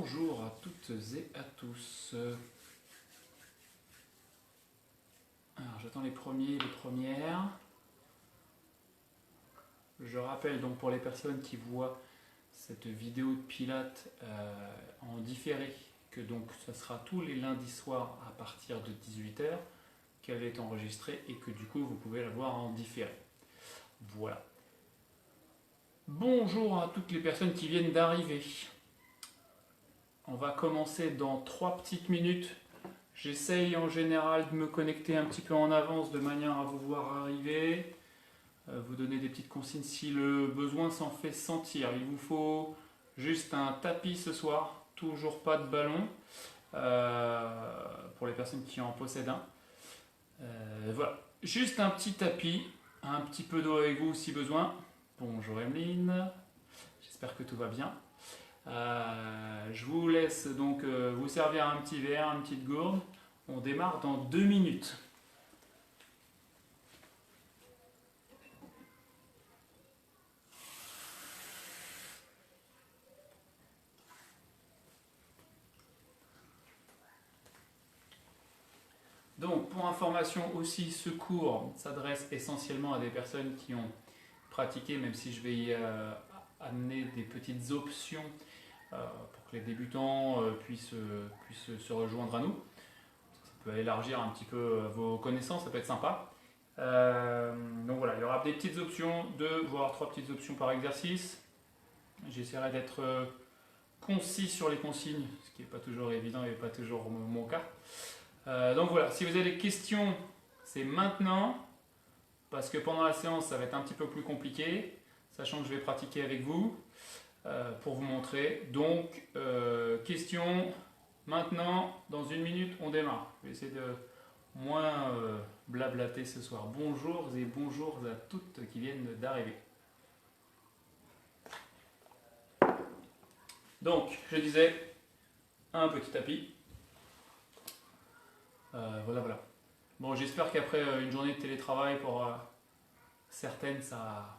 Bonjour à toutes et à tous. Alors j'attends les premiers et les premières. Je rappelle donc pour les personnes qui voient cette vidéo de Pilates en différé que donc ça sera tous les lundis soirs à partir de 18 h qu'elle est enregistrée et que du coup vous pouvez la voir en différé. Voilà. Bonjour à toutes les personnes qui viennent d'arriver. On va commencer dans 3 petites minutes. J'essaye en général de me connecter un petit peu en avance de manière à vous voir arriver, vous donner des petites consignes si le besoin s'en fait sentir. Il vous faut juste un tapis ce soir, toujours pas de ballon, pour les personnes qui en possèdent un. Voilà, juste un petit tapis, un petit peu d'eau avec vous si besoin. Bonjour Emeline, j'espère que tout va bien. Je vous laisse donc vous servir un petit verre, une petite gourde. On démarre dans 2 minutes. Donc pour information aussi, ce cours s'adresse essentiellement à des personnes qui ont pratiqué, même si je vais y amener des petites options pour que les débutants puissent se rejoindre à nous. Ça peut élargir un petit peu vos connaissances, ça peut être sympa. Donc voilà, il y aura des petites options, 2 voire 3 petites options par exercice. J'essaierai d'être concis sur les consignes, ce qui n'est pas toujours évident et pas toujours mon cas. Donc voilà, si vous avez des questions, c'est maintenant, parce que pendant la séance, ça va être un petit peu plus compliqué, sachant que je vais pratiquer avec vous pour vous montrer. Donc, questions, maintenant, dans 1 minute, on démarre. Je vais essayer de moins blablater ce soir. Bonjour et bonjour à toutes qui viennent d'arriver. Donc, je disais, un petit tapis. Voilà. Bon, j'espère qu'après une journée de télétravail, pour certaines, ça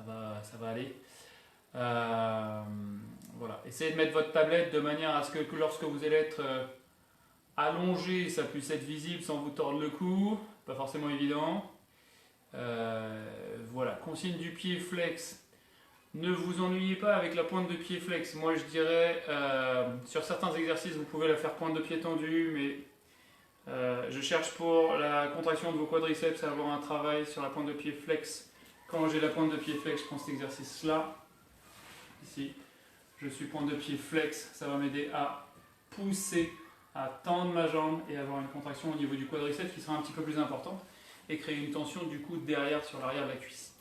va aller. Voilà. Essayez de mettre votre tablette de manière à ce que lorsque vous allez être allongé, ça puisse être visible sans vous tordre le cou. Pas forcément évident. Voilà. Consigne du pied flex. Ne vous ennuyez pas avec la pointe de pied flex. Moi, je dirais, sur certains exercices, vous pouvez la faire pointe de pied tendue, mais je cherche pour la contraction de vos quadriceps à avoir un travail sur la pointe de pied flex. Quand j'ai la pointe de pied flex, je prends cet exercice-là. Ici, je suis pointe de pied flex. Ça va m'aider à pousser, à tendre ma jambe et avoir une contraction au niveau du quadriceps qui sera un petit peu plus importante et créer une tension du coup derrière sur l'arrière de la cuisse.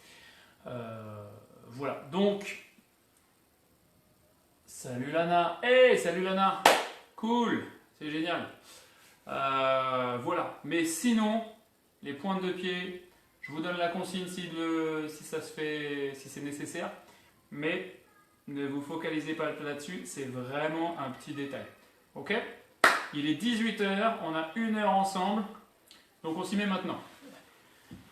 Voilà, donc, salut Lana. Hey, salut Lana. Cool, c'est génial. Voilà, mais sinon, les pointes de pied, je vous donne la consigne si ça se fait, si c'est nécessaire, mais ne vous focalisez pas là-dessus, c'est vraiment un petit détail. Ok? Il est 18 h, on a 1 heure ensemble, donc on s'y met maintenant.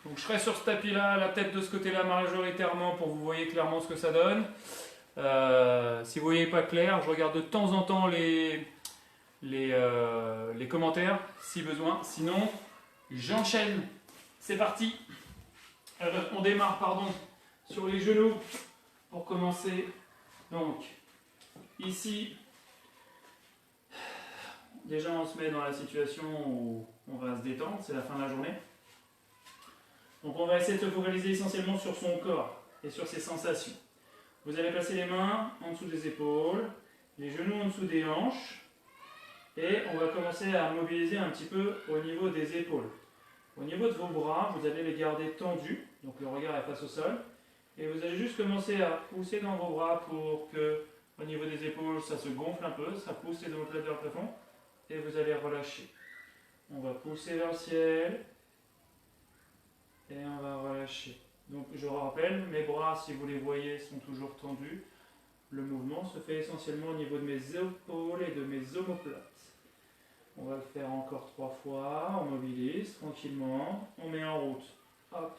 Donc je serai sur ce tapis-là, la tête de ce côté-là majoritairement pour que vous voyez clairement ce que ça donne. Si vous ne voyez pas clair, je regarde de temps en temps les commentaires si besoin. Sinon, j'enchaîne. C'est parti. On démarre sur les genoux pour commencer. Donc, ici, déjà on se met dans la situation où on va se détendre. C'est la fin de la journée. Donc on va essayer de se focaliser essentiellement sur son corps et sur ses sensations. Vous allez placer les mains en dessous des épaules, les genoux en dessous des hanches. Et on va commencer à mobiliser un petit peu au niveau des épaules. Au niveau de vos bras, vous allez les garder tendus, donc le regard est face au sol. Et vous allez juste commencer à pousser dans vos bras pour que, au niveau des épaules, ça se gonfle un peu, ça pousse les omoplates vers le plafond. Et vous allez relâcher. On va pousser vers le ciel. Et on va relâcher. Donc je rappelle, mes bras, si vous les voyez, sont toujours tendus. Le mouvement se fait essentiellement au niveau de mes épaules et de mes omoplates. On va le faire encore 3 fois, on mobilise tranquillement, on met en route, hop,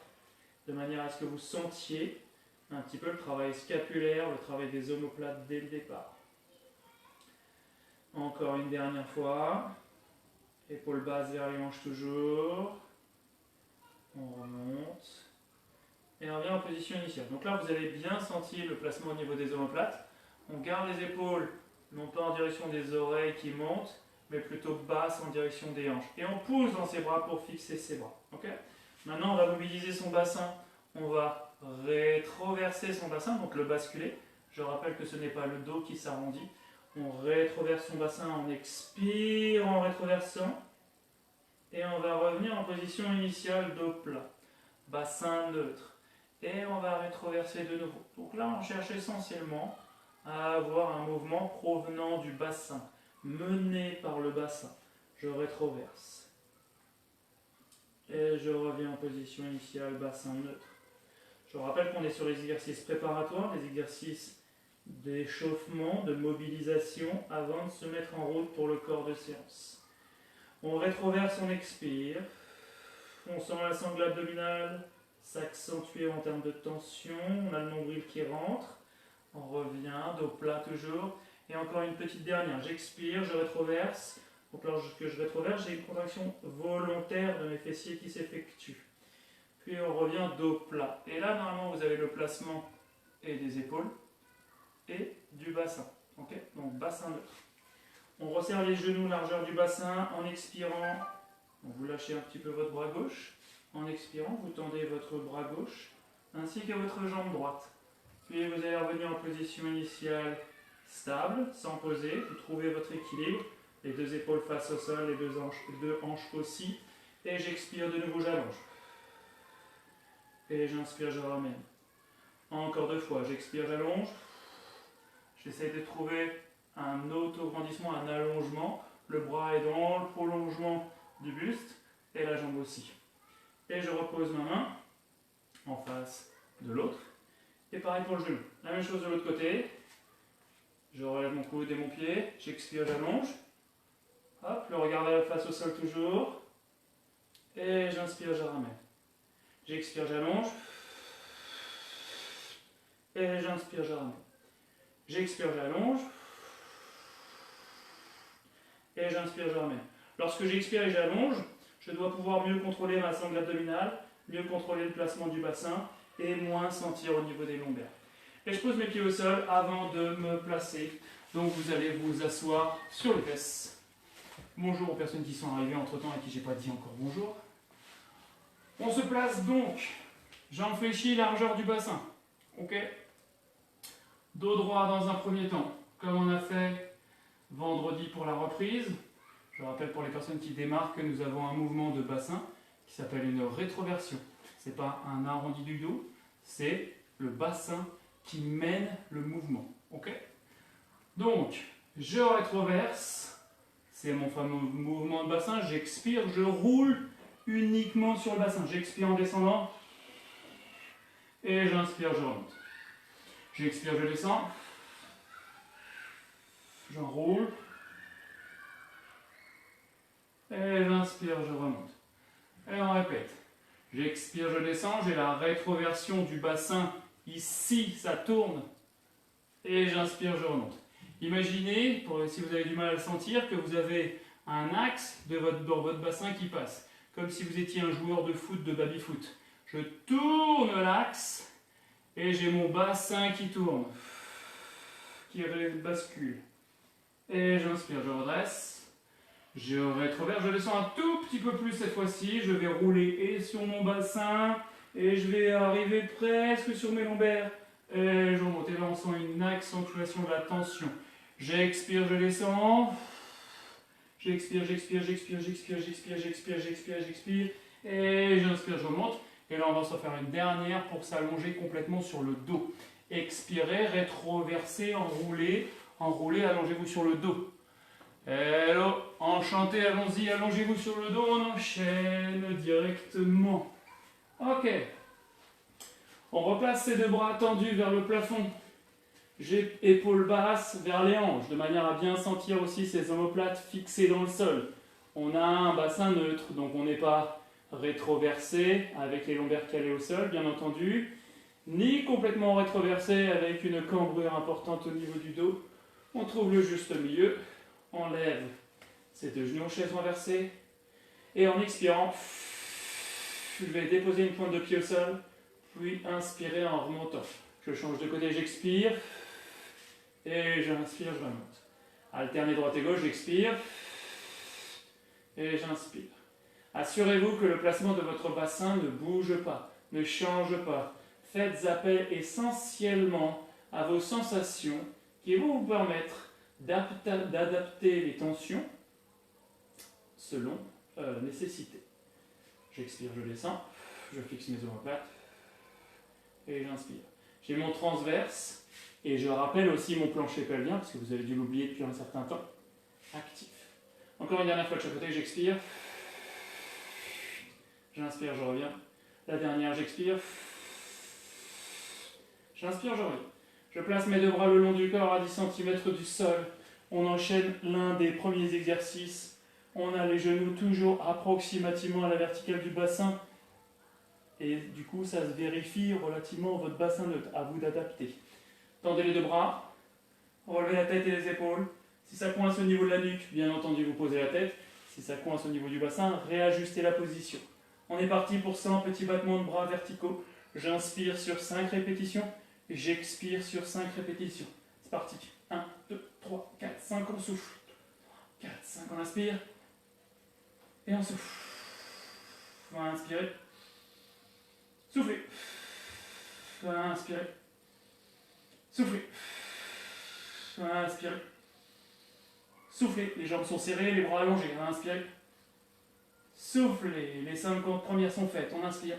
de manière à ce que vous sentiez un petit peu le travail scapulaire, le travail des omoplates dès le départ. Encore une dernière fois. Épaules basses vers les hanches toujours. On remonte. Et on revient en position initiale. Donc là, vous avez bien senti le placement au niveau des omoplates. On garde les épaules, non pas en direction des oreilles qui montent, mais plutôt basses en direction des hanches. Et on pousse dans ses bras pour fixer ses bras. Okay. Maintenant, on va mobiliser son bassin. On va rétroverser son bassin, donc le basculer. Je rappelle que ce n'est pas le dos qui s'arrondit. On rétroverse son bassin, on expire en rétroversant. Et on va revenir en position initiale, dos plat. Bassin neutre. Et on va rétroverser de nouveau. Donc là, on cherche essentiellement à avoir un mouvement provenant du bassin, mené par le bassin. Je rétroverse. Et je reviens en position initiale, bassin neutre. Je rappelle qu'on est sur les exercices préparatoires, les exercices d'échauffement, de mobilisation, avant de se mettre en route pour le corps de séance. On rétroverse, on expire. On sent la sangle abdominale s'accentuer en termes de tension. On a le nombril qui rentre. On revient, dos plat toujours. Et encore une petite dernière. J'expire, je rétroverse. Donc lorsque je rétroverse, j'ai une contraction volontaire de mes fessiers qui s'effectue. Puis on revient dos plat. Et là, normalement, vous avez le placement et des épaules et du bassin. Okay, donc bassin neutre. On resserre les genoux, largeur du bassin. En expirant, vous lâchez un petit peu votre bras gauche. En expirant, vous tendez votre bras gauche ainsi que votre jambe droite. Puis vous allez revenir en position initiale stable, sans poser. Vous trouvez votre équilibre. Les deux épaules face au sol, les deux hanches aussi. Et j'expire de nouveau, j'allonge. Et j'inspire, je ramène. Encore deux fois, j'expire, j'allonge. J'essaie de trouver un auto-grandissement, un allongement. Le bras est dans le prolongement du buste et la jambe aussi. Et je repose ma main en face de l'autre. Et pareil pour le genou. La même chose de l'autre côté. Je relève mon coude et mon pied. J'expire, j'allonge. Hop, le regard face au sol toujours. Et j'inspire, je ramène. J'expire, j'allonge. Et j'inspire, je ramène. J'expire, j'allonge. Et j'inspire, je ramène. Lorsque j'expire et j'allonge, je dois pouvoir mieux contrôler ma sangle abdominale, mieux contrôler le placement du bassin et moins sentir au niveau des lombaires. Et je pose mes pieds au sol avant de me placer. Donc vous allez vous asseoir sur les fesses. Bonjour aux personnes qui sont arrivées entre temps et qui j'ai pas dit encore bonjour. On se place donc, jambes fléchies, largeur du bassin. Ok. Dos droit dans un premier temps, comme on a fait vendredi pour la reprise. Je rappelle pour les personnes qui démarrent que nous avons un mouvement de bassin qui s'appelle une rétroversion. Ce n'est pas un arrondi du dos, c'est le bassin qui mène le mouvement. Ok. Donc, je rétroverse, c'est mon fameux mouvement de bassin, j'expire, je roule uniquement sur le bassin. J'expire en descendant et j'inspire, je remonte. J'expire, je descends, j'enroule. Et j'inspire, je remonte. Et on répète. J'expire, je descends, j'ai la rétroversion du bassin. Ici, ça tourne. Et j'inspire, je remonte. Imaginez, si vous avez du mal à le sentir, que vous avez un axe dans votre bassin qui passe. Comme si vous étiez un joueur de foot, de baby-foot. Je tourne l'axe et j'ai mon bassin qui tourne, qui bascule. Et j'inspire, je redresse. Je rétroverse, je descends un tout petit peu plus cette fois-ci. Je vais rouler et sur mon bassin et je vais arriver presque sur mes lombaires. Et je remonte. Et là, on sent une accentuation de la tension. J'expire, je descends. J'expire, j'expire, j'expire, j'expire, j'expire, j'expire, j'expire, j'expire. Et j'inspire, je remonte. Et là, on va s'en faire une dernière pour s'allonger complètement sur le dos. Expirez, rétroversez, enroulez, allongez-vous sur le dos. Hello, enchanté, allons-y, allongez-vous sur le dos, on enchaîne directement. Ok. On replace ces deux bras tendus vers le plafond. J'ai épaules basses vers les hanches, de manière à bien sentir aussi ces omoplates fixées dans le sol. On a un bassin neutre, donc on n'est pas rétroversé avec les lombaires calés au sol, bien entendu, ni complètement rétroversé avec une cambrure importante au niveau du dos. On trouve le juste milieu. enlève ses deux genoux, chaise renversée. Et en expirant, je vais déposer une pointe de pied au sol, puis inspirer en remontant. Je change de côté, j'expire, et j'inspire, je remonte. Alternez droite et gauche, j'expire, et j'inspire. Assurez-vous que le placement de votre bassin ne bouge pas, ne change pas. Faites appel essentiellement à vos sensations qui vont vous permettre d'adapter les tensions selon nécessité. J'expire, je descends, je fixe mes omoplates et j'inspire. J'ai mon transverse et je rappelle aussi mon plancher pelvien parce que vous avez dû l'oublier depuis un certain temps. Actif. Encore une dernière fois de chaque côté, j'expire. J'inspire, je reviens. La dernière, j'expire. J'inspire, je reviens. Je place mes deux bras le long du corps à 10 cm du sol. On enchaîne l'un des premiers exercices. On a les genoux toujours approximativement à la verticale du bassin. Et du coup, ça se vérifie relativement à votre bassin neutre. À vous d'adapter. Tendez les deux bras. Relevez la tête et les épaules. Si ça coince au niveau de la nuque, bien entendu, vous posez la tête. Si ça coince au niveau du bassin, réajustez la position. On est parti pour 100 petits battements de bras verticaux. J'inspire sur 5 répétitions. J'expire sur 5 répétitions. C'est parti. 1, 2, 3, 4, 5, on souffle. 4, 5, on inspire. Et on souffle. On va inspirer. Soufflez. On va inspirer. Soufflez. On va inspirer. Soufflez. Les jambes sont serrées, les bras allongés. On va inspirer. Soufflez. Les 50 premières sont faites. On inspire.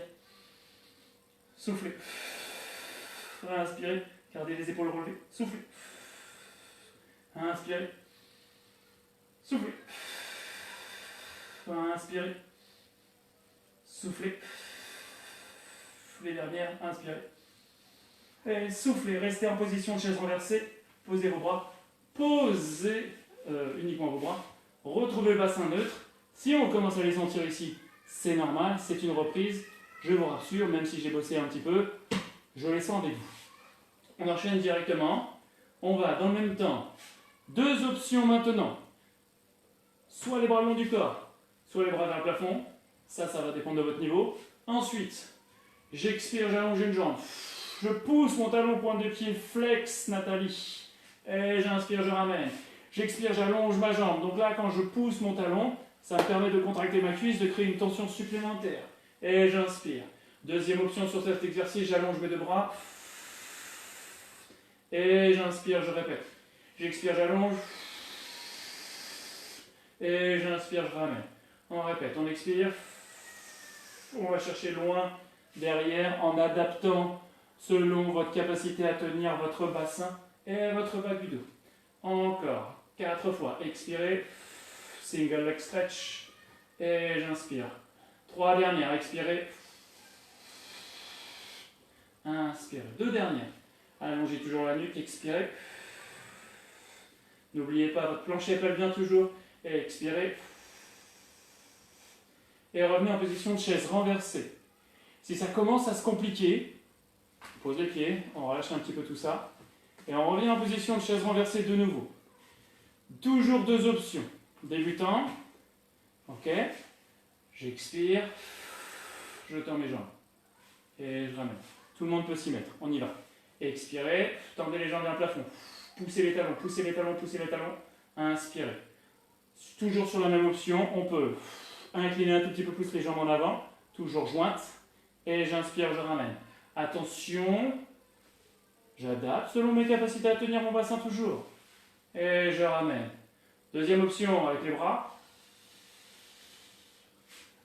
Soufflez. On va inspirer. Gardez les épaules relevées. Soufflez. Inspirez. Soufflez. Inspirez. Soufflez. Les dernières, inspirez. Et soufflez. Restez en position de chaise renversée. Posez vos bras. Posez uniquement vos bras. Retrouvez le bassin neutre. Si on commence à les sentir ici, c'est normal. C'est une reprise. Je vous rassure, même si j'ai bossé un petit peu, je les sens avec vous. On enchaîne directement. On va dans le même temps. Deux options maintenant. Soit les bras le long du corps, soit les bras vers le plafond. Ça va dépendre de votre niveau. Ensuite, j'expire, j'allonge une jambe. Je pousse mon talon, pointe de pied, flex, Nathalie. Et j'inspire, je ramène. J'expire, j'allonge ma jambe. Donc là, quand je pousse mon talon, ça me permet de contracter ma cuisse, de créer une tension supplémentaire. Et j'inspire. Deuxième option sur cet exercice, j'allonge mes deux bras. Et j'inspire, je répète. J'expire, j'allonge. Et j'inspire, je ramène. On répète, on expire. On va chercher loin derrière en adaptant selon votre capacité à tenir votre bassin et votre bas du dos. Encore 4 fois. Expirez. Single leg stretch. Et j'inspire. 3 dernières. Expirez. Inspirez. 2 dernières. Allongez toujours la nuque. Expirez. N'oubliez pas votre plancher pelvien toujours. Et expirez. Et revenez en position de chaise renversée. Si ça commence à se compliquer, pose les pieds, on relâche un petit peu tout ça. Et on revient en position de chaise renversée de nouveau. Toujours deux options. Débutant. Ok. J'expire. Je tends mes jambes. Et je ramène. Tout le monde peut s'y mettre. On y va. Expirez. Tendez les jambes vers le plafond. Poussez les talons, poussez les talons, poussez les talons. Inspirez. Toujours sur la même option, on peut incliner un tout petit peu plus les jambes en avant. Toujours jointes. Et j'inspire, je ramène. Attention. J'adapte selon mes capacités à tenir mon bassin toujours. Et je ramène. Deuxième option avec les bras.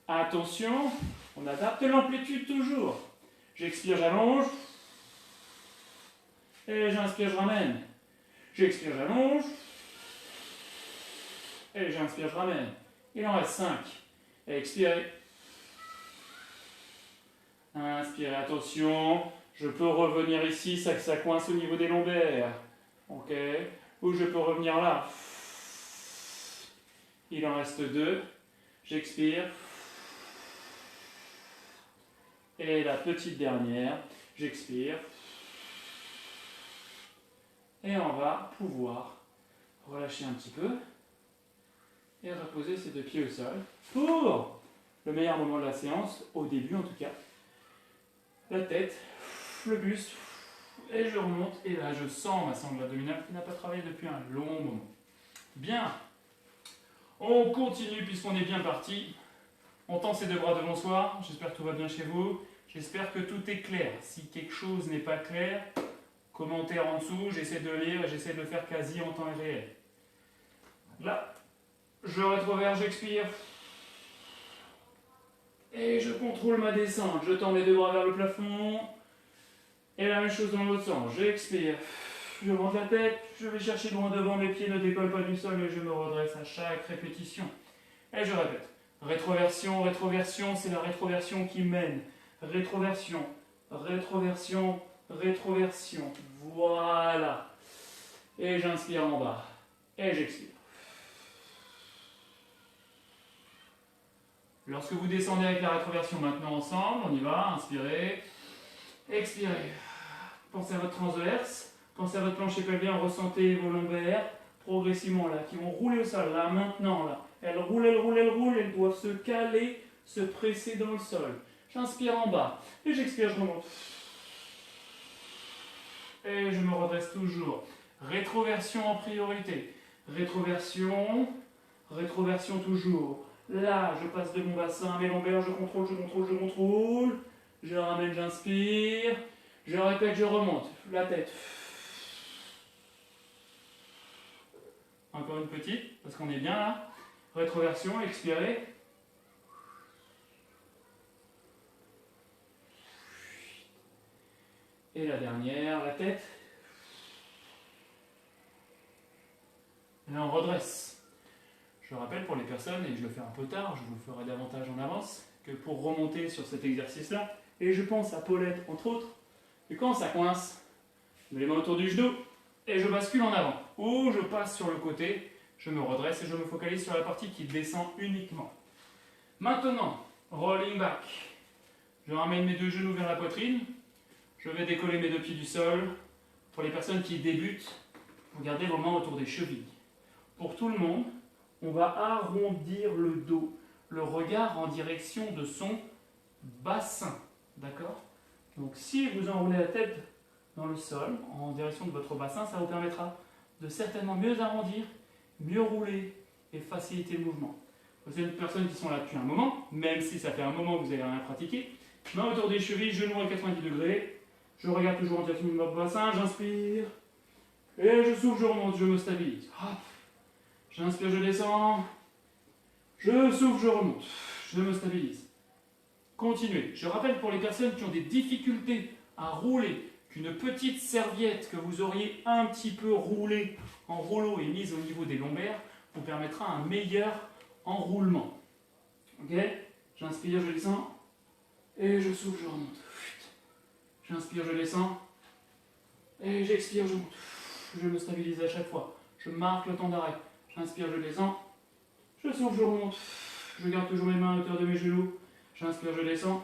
Attention. On adapte l'amplitude toujours. J'expire, j'allonge. Et j'inspire, je ramène. J'expire, j'allonge. Et j'inspire, je ramène. Il en reste 5. Expirez. Inspirez, attention. Je peux revenir ici, ça coince au niveau des lombaires. Ok. Ou je peux revenir là. Il en reste 2. J'expire. Et la petite dernière. J'expire. Et on va pouvoir relâcher un petit peu. et reposer ses deux pieds au sol pour le meilleur moment de la séance, au début en tout cas. La tête, le buste, et je remonte, et là je sens ma sangle abdominale qui n'a pas travaillé depuis un long moment. Bien, on continue puisqu'on est bien parti. On tend ses deux bras devant soi, j'espère que tout va bien chez vous, j'espère que tout est clair. Si quelque chose n'est pas clair, commentaire en dessous, j'essaie de lire, j'essaie de le faire quasi en temps réel. Là, je rétrovers, j'expire. Et je contrôle ma descente, je tends mes deux bras vers le plafond. Et la même chose dans l'autre sens, j'expire. Je monte la tête, je vais chercher loin devant, mes pieds ne décollent pas du sol et je me redresse à chaque répétition. Et je répète. Rétroversion, rétroversion, c'est la rétroversion qui mène. Rétroversion, rétroversion, rétroversion. Voilà. Et j'inspire en bas. Et j'expire. Lorsque vous descendez avec la rétroversion maintenant ensemble, on y va, inspirez, expirez. Pensez à votre transverse, pensez à votre plancher pelvien, ressentez vos lombaires progressivement là, qui vont rouler au sol, là, maintenant, là. Elles roulent, elles roulent, elles roulent, elles doivent se caler, se presser dans le sol. J'inspire en bas, et j'expire, je remonte. Et je me redresse toujours. Rétroversion en priorité. Rétroversion, rétroversion toujours. Là, je passe de mon bassin à mes lombaires, je contrôle, je contrôle, je contrôle. Je ramène, j'inspire. Je répète, je remonte. La tête. Encore une petite, parce qu'on est bien là. Rétroversion, expirez. Et la dernière, la tête. Et là, on redresse. Je rappelle pour les personnes, et je le fais un peu tard, je vous le ferai davantage en avance, que pour remonter sur cet exercice-là, et je pense à Paulette entre autres, et quand ça coince, je mets les mains autour du genou, et je bascule en avant. Ou je passe sur le côté, je me redresse et je me focalise sur la partie qui descend uniquement. Maintenant, rolling back. Je ramène mes deux genoux vers la poitrine. Je vais décoller mes deux pieds du sol. Pour les personnes qui débutent, vous gardez vos mains autour des chevilles. Pour tout le monde, on va arrondir le dos, le regard en direction de son bassin. D'accord? Donc si vous enroulez la tête dans le sol, en direction de votre bassin, ça vous permettra de certainement mieux arrondir, mieux rouler et faciliter le mouvement. Vous êtes des personnes qui sont là depuis un moment, même si ça fait un moment que vous n'avez rien pratiqué. Main autour des chevilles, genoux à 90 degrés. Je regarde toujours en direction de mon bassin, j'inspire. Et je souffle, je remonte, je me stabilise. Hop. J'inspire, je descends. Je souffle, je remonte. Je me stabilise. Continuez. Je rappelle pour les personnes qui ont des difficultés à rouler, qu'une petite serviette que vous auriez un petit peu roulée en rouleau et mise au niveau des lombaires vous permettra un meilleur enroulement. Ok? J'inspire, je descends. Et je souffle, je remonte. J'inspire, je descends. Et j'expire, je monte. Je me stabilise à chaque fois. Je marque le temps d'arrêt. J'inspire, je descends. Je souffle, je remonte. Je garde toujours mes mains à hauteur de mes genoux. J'inspire, je descends.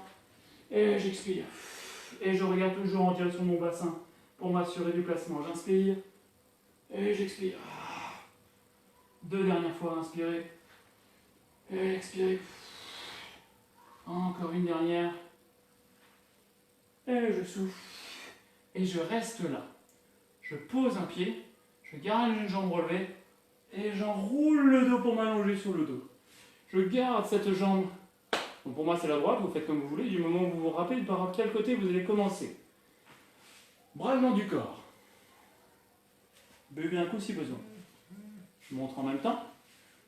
Et j'expire. Et je regarde toujours en direction de mon bassin pour m'assurer du placement. J'inspire. Et j'expire. Deux dernières fois, inspirez. Et expirez. Encore une dernière. Et je souffle. Et je reste là. Je pose un pied. Je garde une jambe relevée. Et j'enroule le dos pour m'allonger sur le dos. Je garde cette jambe. Donc pour moi c'est la droite, vous faites comme vous voulez, du moment où vous vous rappelez par quel côté vous allez commencer. Bras le long du corps. Buvez un coup si besoin. Je montre en même temps.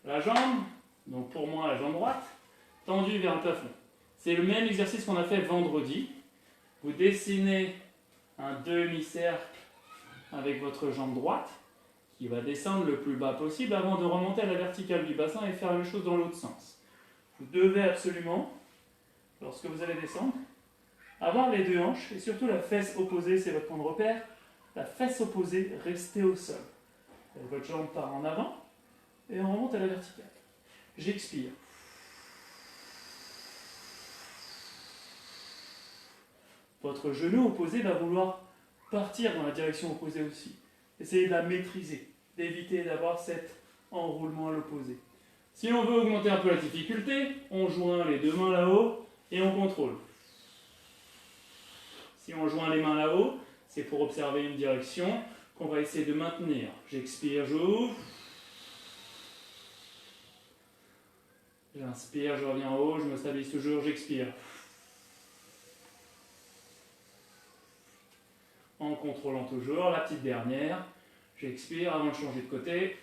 La jambe, donc pour moi la jambe droite, tendue vers le plafond. C'est le même exercice qu'on a fait vendredi. Vous dessinez un demi-cercle avec votre jambe droite, qui va descendre le plus bas possible avant de remonter à la verticale du bassin et faire la même chose dans l'autre sens. Vous devez absolument, lorsque vous allez descendre, avoir les deux hanches et surtout la fesse opposée, c'est votre point de repère, la fesse opposée, restez au sol. Et votre jambe part en avant et on remonte à la verticale. J'expire. Votre genou opposé va vouloir partir dans la direction opposée aussi. Essayez de la maîtriser, d'éviter d'avoir cet enroulement à l'opposé. Si on veut augmenter un peu la difficulté, on joint les deux mains là-haut et on contrôle. Si on joint les mains là-haut, c'est pour observer une direction qu'on va essayer de maintenir. J'expire, j'ouvre. J'inspire, je reviens en haut, je me stabilise toujours, j'expire. En contrôlant toujours, la petite dernière. J'expire avant de changer de côté.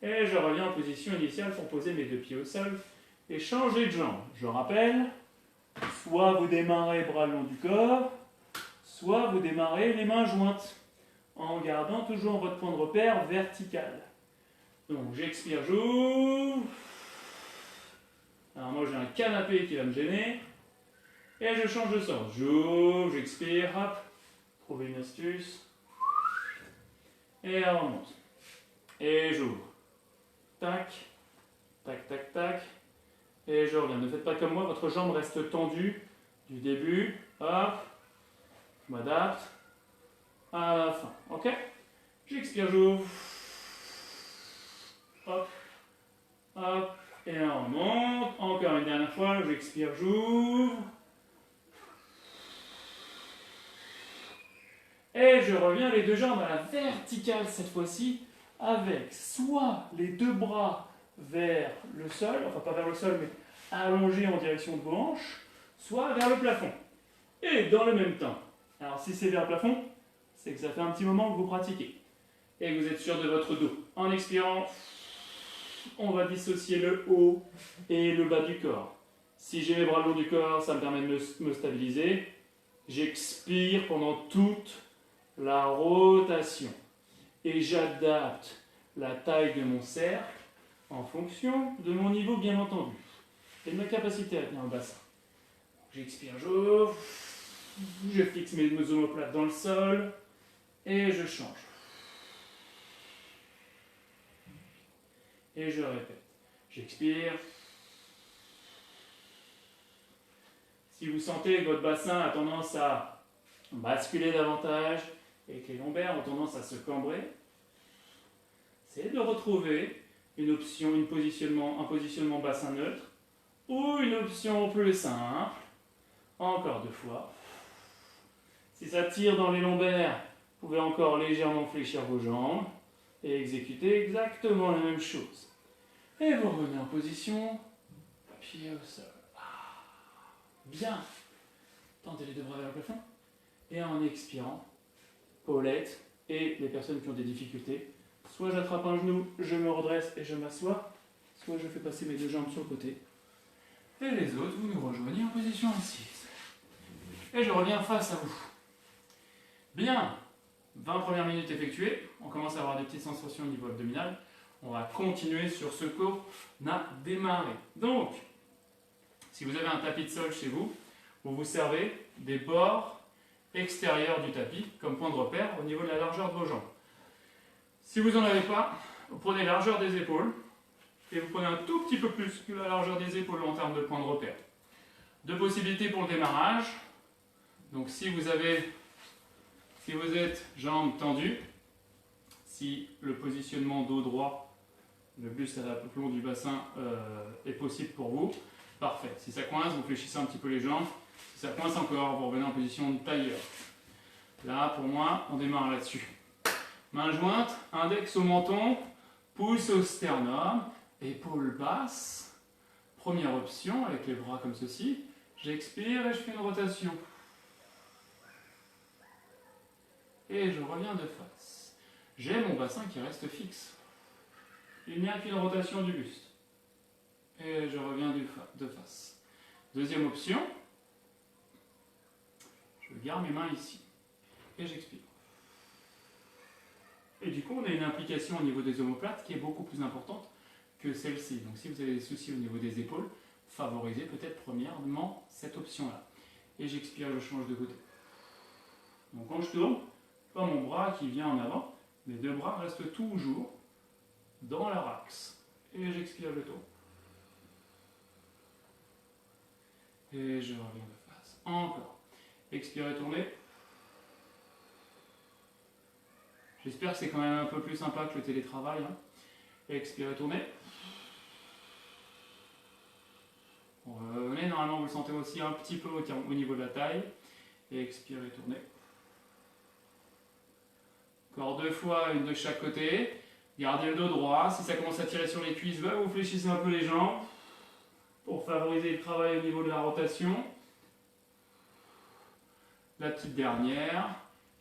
Et je reviens en position initiale pour poser mes deux pieds au sol et changer de jambe. Je rappelle, soit vous démarrez bras le long du corps, soit vous démarrez les mains jointes, en gardant toujours votre point de repère vertical. Donc j'expire, j'ouvre. Alors moi j'ai un canapé qui va me gêner. Et je change de sens. J'ouvre, j'expire, hop. Trouver une astuce. Et on remonte. Et j'ouvre. Tac, tac, tac, tac. Et je reviens. Ne faites pas comme moi, votre jambe reste tendue du début. Hop. Je m'adapte. À la fin. Ok? J'expire, j'ouvre. Hop. Hop. Et on remonte. Encore une dernière fois. J'expire, j'ouvre. Et je reviens les deux jambes à la verticale cette fois-ci, avec soit les deux bras vers le sol, enfin pas vers le sol, mais allongés en direction de vos hanches, soit vers le plafond. Et dans le même temps. Alors si c'est vers le plafond, c'est que ça fait un petit moment que vous pratiquez. Et que vous êtes sûr de votre dos. En expirant, on va dissocier le haut et le bas du corps. Si j'ai mes bras le long du corps, ça me permet de me stabiliser. J'expire pendant toute la rotation. Et j'adapte la taille de mon cercle en fonction de mon niveau, bien entendu, et de ma capacité à tenir le bassin. J'expire, j'ouvre, je fixe mes omoplates dans le sol, et je change. Et je répète. J'expire. Si vous sentez que votre bassin a tendance à basculer davantage, et que les lombaires ont tendance à se cambrer, c'est de retrouver un positionnement bassin neutre ou une option plus simple. Encore deux fois. Si ça tire dans les lombaires, vous pouvez encore légèrement fléchir vos jambes et exécuter exactement la même chose. Et vous revenez en position, pied au sol. Bien. Tendez les deux bras vers le plafond. Et en expirant, Paulette et les personnes qui ont des difficultés, soit j'attrape un genou, je me redresse et je m'assois, soit je fais passer mes deux jambes sur le côté. Et les autres, vous nous rejoignez en position assise. Et je reviens face à vous. Bien, 20 premières minutes effectuées, on commence à avoir des petites sensations au niveau abdominal. On va continuer sur ce qu'on a démarré. Donc, si vous avez un tapis de sol chez vous, vous vous servez des bords extérieur du tapis comme point de repère au niveau de la largeur de vos jambes. Si vous n'en avez pas, vous prenez la largeur des épaules et vous prenez un tout petit peu plus que la largeur des épaules en termes de point de repère. Deux possibilités pour le démarrage. Donc si vous êtes jambes tendues, si le positionnement dos droit, le buste à la plomb du bassin est possible pour vous, parfait. Si ça coince, vous fléchissez un petit peu les jambes. Si ça coince encore, vous revenez en position de tailleur. Là, pour moi, on démarre là-dessus. Main jointe, index au menton, pouce au sternum, épaule basse. Première option, avec les bras comme ceci. J'expire et je fais une rotation. Et je reviens de face. J'ai mon bassin qui reste fixe. Il n'y a qu'une rotation du buste. Et je reviens de face. Deuxième option. Je garde mes mains ici. Et j'expire. Et du coup, on a une implication au niveau des omoplates qui est beaucoup plus importante que celle-ci. Donc si vous avez des soucis au niveau des épaules, favorisez peut-être premièrement cette option-là. Et j'expire, je change de côté. Donc quand je tourne, pas mon bras qui vient en avant, mes deux bras restent toujours dans leur axe. Et j'expire, je tourne. Et je reviens de face. Encore. Expirez, tournez. J'espère que c'est quand même un peu plus sympa que le télétravail. Hein. Expirez, tournez. Revenez, normalement vous le sentez aussi un petit peu au niveau de la taille. Expirez, tournez. Encore 2 fois, une de chaque côté. Gardez le dos droit. Si ça commence à tirer sur les cuisses, vous fléchissez un peu les jambes pour favoriser le travail au niveau de la rotation. La petite dernière.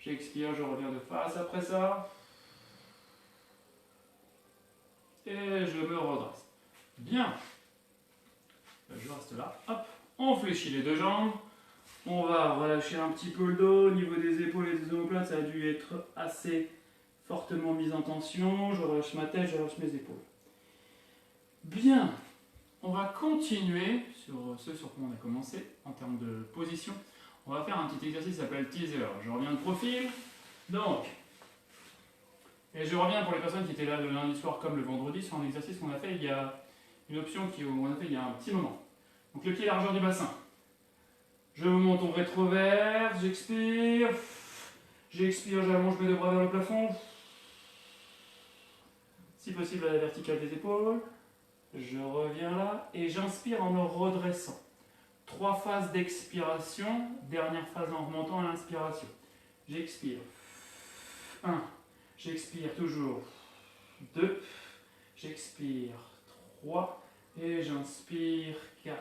J'expire, je reviens de face après ça. Et je me redresse. Bien. Je reste là. Hop. On fléchit les 2 jambes. On va relâcher un petit peu le dos. Au niveau des épaules et des omoplates, ça a dû être assez fortement mis en tension. Je relâche ma tête, je relâche mes épaules. Bien. On va continuer sur ce sur quoi on a commencé en termes de position. On va faire un petit exercice qui s'appelle teaser. Je reviens de profil. Donc, et je reviens pour les personnes qui étaient là le lundi soir comme le vendredi sur un exercice qu'on a fait il y a une option qu'on a fait il y a un petit moment. Donc le pied largeur du bassin. Je monte au rétroverse, j'expire. J'expire, j'allonge mes 2 bras vers le plafond. Si possible à la verticale des épaules. Je reviens là et j'inspire en me redressant. 3 phases d'expiration, dernière phase en remontant à l'inspiration. J'expire. 1. J'expire toujours. 2. J'expire. 3. Et j'inspire. 4.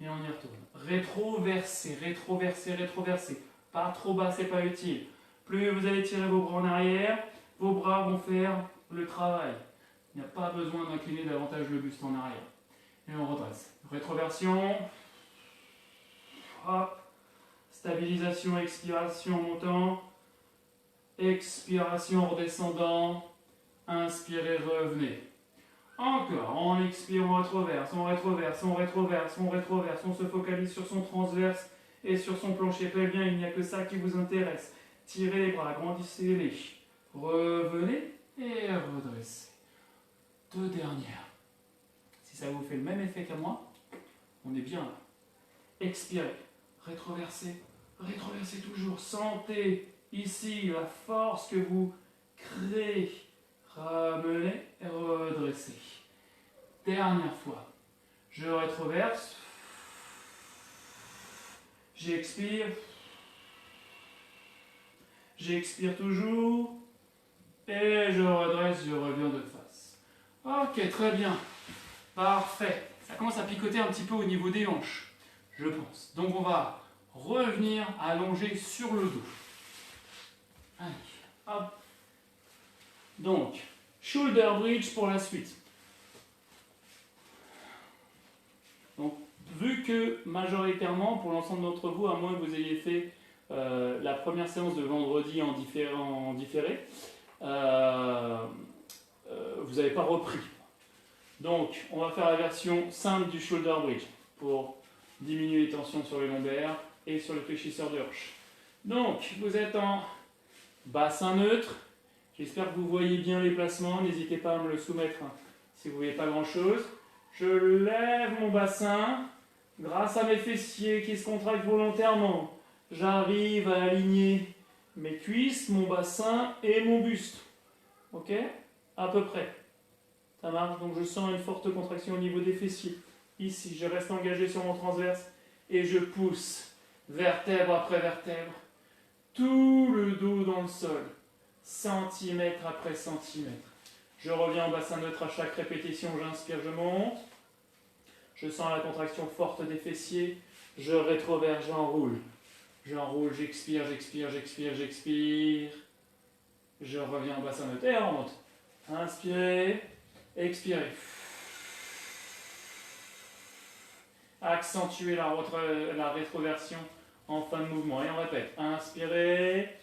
Et on y retourne. Rétroverser, rétroverser, rétroverser. Pas trop bas, c'est pas utile. Plus vous allez tirer vos bras en arrière, vos bras vont faire le travail. Il n'y a pas besoin d'incliner davantage le buste en arrière. Et on redresse. Rétroversion. Hop. Stabilisation, expiration, montant. Expiration, redescendant. Inspirez, revenez. Encore. On expire, on rétroverse, on rétroverse, on rétroverse, on rétroverse. On se focalise sur son transverse et sur son plancher pelvien. Il n'y a que ça qui vous intéresse. Tirez les bras, agrandissez-les. Revenez et redressez. 2 dernières. Si ça vous fait le même effet qu'à moi, on est bien là. Expirez, rétroversez, rétroversez toujours. Sentez ici la force que vous créez. Ramenez et redressez. Dernière fois. Je rétroverse. J'expire. J'expire toujours. Et je redresse, je reviens de face. Ok, très bien. Parfait. Ça commence à picoter un petit peu au niveau des hanches, je pense. Donc on va revenir allonger sur le dos. Allez, hop. Donc, shoulder bridge pour la suite. Donc, vu que majoritairement, pour l'ensemble d'entre vous, à moins que vous ayez fait la première séance de vendredi en différé, vous n'avez pas repris. Donc, on va faire la version simple du shoulder bridge pour diminuer les tensions sur les lombaires et sur le fléchisseur de hanche. Donc, vous êtes en bassin neutre. J'espère que vous voyez bien les placements. N'hésitez pas à me le soumettre si vous ne voyez pas grand-chose. Je lève mon bassin grâce à mes fessiers qui se contractent volontairement. J'arrive à aligner mes cuisses, mon bassin et mon buste. Ok? À peu près. Ça marche, donc je sens une forte contraction au niveau des fessiers. Ici, je reste engagé sur mon transverse et je pousse vertèbre après vertèbre, tout le dos dans le sol, centimètre après centimètre. Je reviens en bassin neutre à chaque répétition, j'inspire, je monte. Je sens la contraction forte des fessiers, je rétroverse, j'enroule. J'enroule, j'expire, j'expire, j'expire, j'expire. Je reviens en bassin neutre et on remonte. Inspirez. Expirez. Accentuez la rétroversion en fin de mouvement. Et on répète. Inspirez.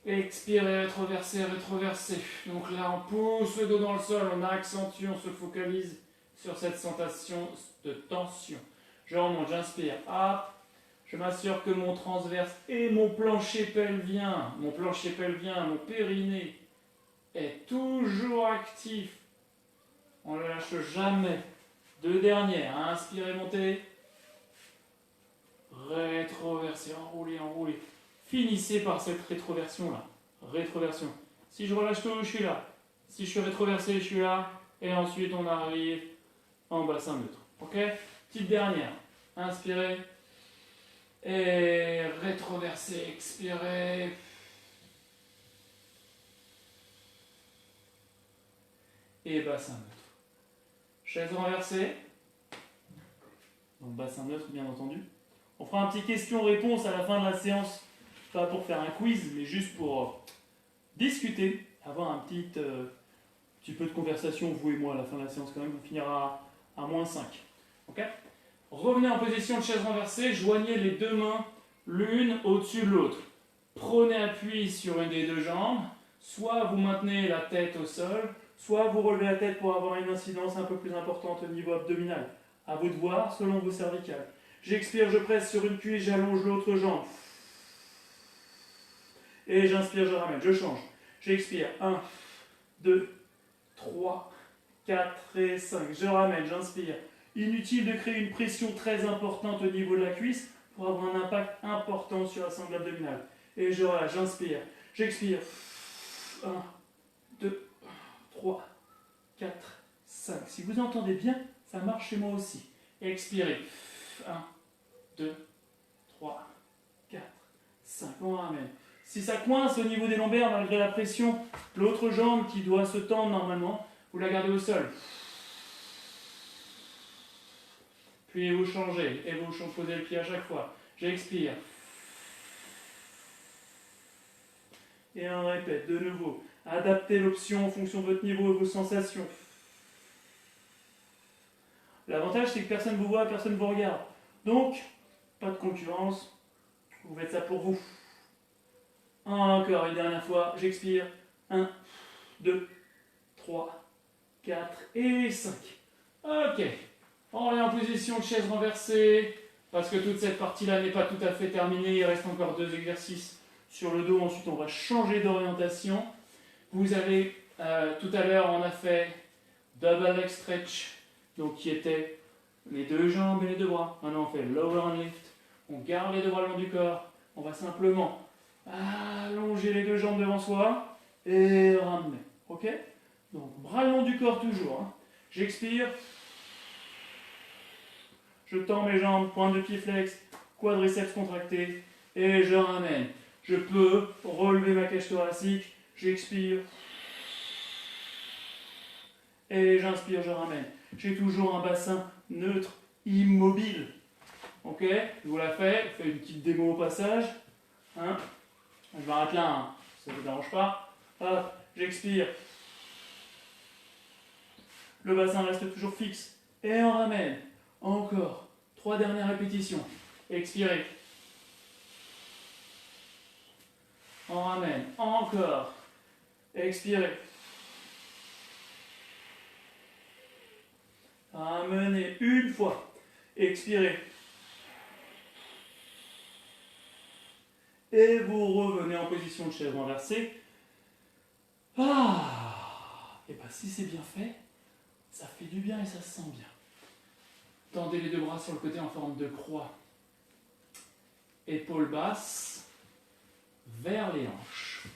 Expirez, rétroversez, rétroversez. Donc là, on pousse le dos dans le sol, on accentue, on se focalise sur cette sensation de tension. Je remonte, j'inspire. Hop. Je m'assure que mon transverse et mon plancher pelvien, mon périnée est toujours actif. On ne le lâche jamais. 2 dernières. Inspirez, montez. Rétroversez, enroulez, enroulez. Finissez par cette rétroversion-là. Rétroversion. Si je relâche tout, je suis là. Si je suis rétroversé, je suis là. Et ensuite, on arrive en bassin neutre. Ok? Petite dernière. Inspirez. Et rétroversé, expirez. Et bassin neutre. Chaise renversée. Donc bassin neutre, bien entendu. On fera un petit question-réponse à la fin de la séance. Pas pour faire un quiz, mais juste pour discuter. Avoir un petit peu de conversation, vous et moi, à la fin de la séance quand même. On finira à -5. Ok? Revenez en position de chaise renversée. Joignez les deux mains l'une au-dessus de l'autre. Prenez appui sur une des deux jambes. Soit vous maintenez la tête au sol, soit vous relevez la tête pour avoir une incidence un peu plus importante au niveau abdominal. À vous de voir selon vos cervicales. J'expire, je presse sur une cuisse, j'allonge l'autre jambe. Et j'inspire, je ramène, je change. J'expire, 1, 2, 3, 4 et 5. Je ramène, j'inspire. Inutile de créer une pression très importante au niveau de la cuisse pour avoir un impact important sur la sangle abdominale. Et je relâche, j'inspire. J'expire. 1, 2, 3, 4, 5. Si vous entendez bien, ça marche chez moi aussi. Expirez. 1, 2, 3, 4, 5. On ramène. Si ça coince au niveau des lombaires malgré la pression, l'autre jambe qui doit se tendre normalement, vous la gardez au sol. Puis vous changez et vous posez le pied à chaque fois. J'expire. Et on répète de nouveau. Adaptez l'option en fonction de votre niveau et vos sensations. L'avantage, c'est que personne ne vous voit, personne ne vous regarde. Donc, pas de concurrence. Vous faites ça pour vous. Encore une dernière fois. J'expire. 1, 2, 3, 4 et 5. Ok. On est en position de chaise renversée. Parce que toute cette partie-là n'est pas tout à fait terminée. Il reste encore 2 exercices sur le dos. Ensuite, on va changer d'orientation. Vous avez, tout à l'heure, on a fait double leg stretch. Donc, qui était les deux jambes et les deux bras. Maintenant, on fait lower and lift. On garde les deux bras le long du corps. On va simplement allonger les deux jambes devant soi et ramener. Ok? Donc, bras le long du corps toujours. Hein. J'expire. Je tends mes jambes, pointe de pied flex, quadriceps contracté et je ramène. Je peux relever ma cage thoracique. J'expire. Et j'inspire, je ramène. J'ai toujours un bassin neutre, immobile. Ok? Je vous la fais. Je fais une petite démo au passage. Hein? Je m'arrête là. Hein. Ça ne vous dérange pas. Hop, j'expire. Le bassin reste toujours fixe. Et on ramène. Encore. 3 dernières répétitions. Expirez. On ramène. Encore. Expirez. Ramenez une fois. Expirez. Et vous revenez en position de chaise renversée. Et bien si c'est bien fait, ça fait du bien et ça se sent bien. Tendez les deux bras sur le côté en forme de croix. Épaules basses vers les hanches.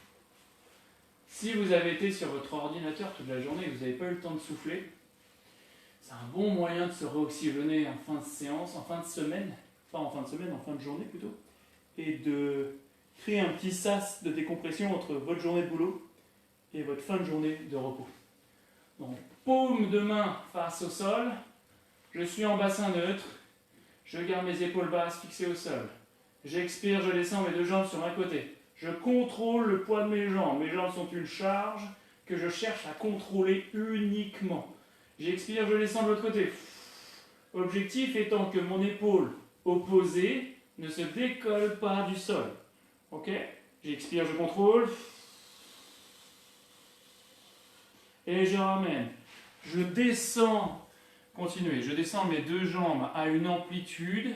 Si vous avez été sur votre ordinateur toute la journée et que vous n'avez pas eu le temps de souffler, c'est un bon moyen de se réoxygéner en fin de séance, en fin de semaine, pas en fin de semaine, en fin de journée plutôt, et de créer un petit sas de décompression entre votre journée de boulot et votre fin de journée de repos. Donc, paume de main face au sol, je suis en bassin neutre, je garde mes épaules basses fixées au sol. J'expire, je descends mes deux jambes sur un côté. Je contrôle le poids de mes jambes. Mes jambes sont une charge que je cherche à contrôler uniquement. J'expire, je descends de l'autre côté. Objectif étant que mon épaule opposée ne se décolle pas du sol. Ok? J'expire, je contrôle. Et je ramène. Je descends, continuez, je descends mes deux jambes à une amplitude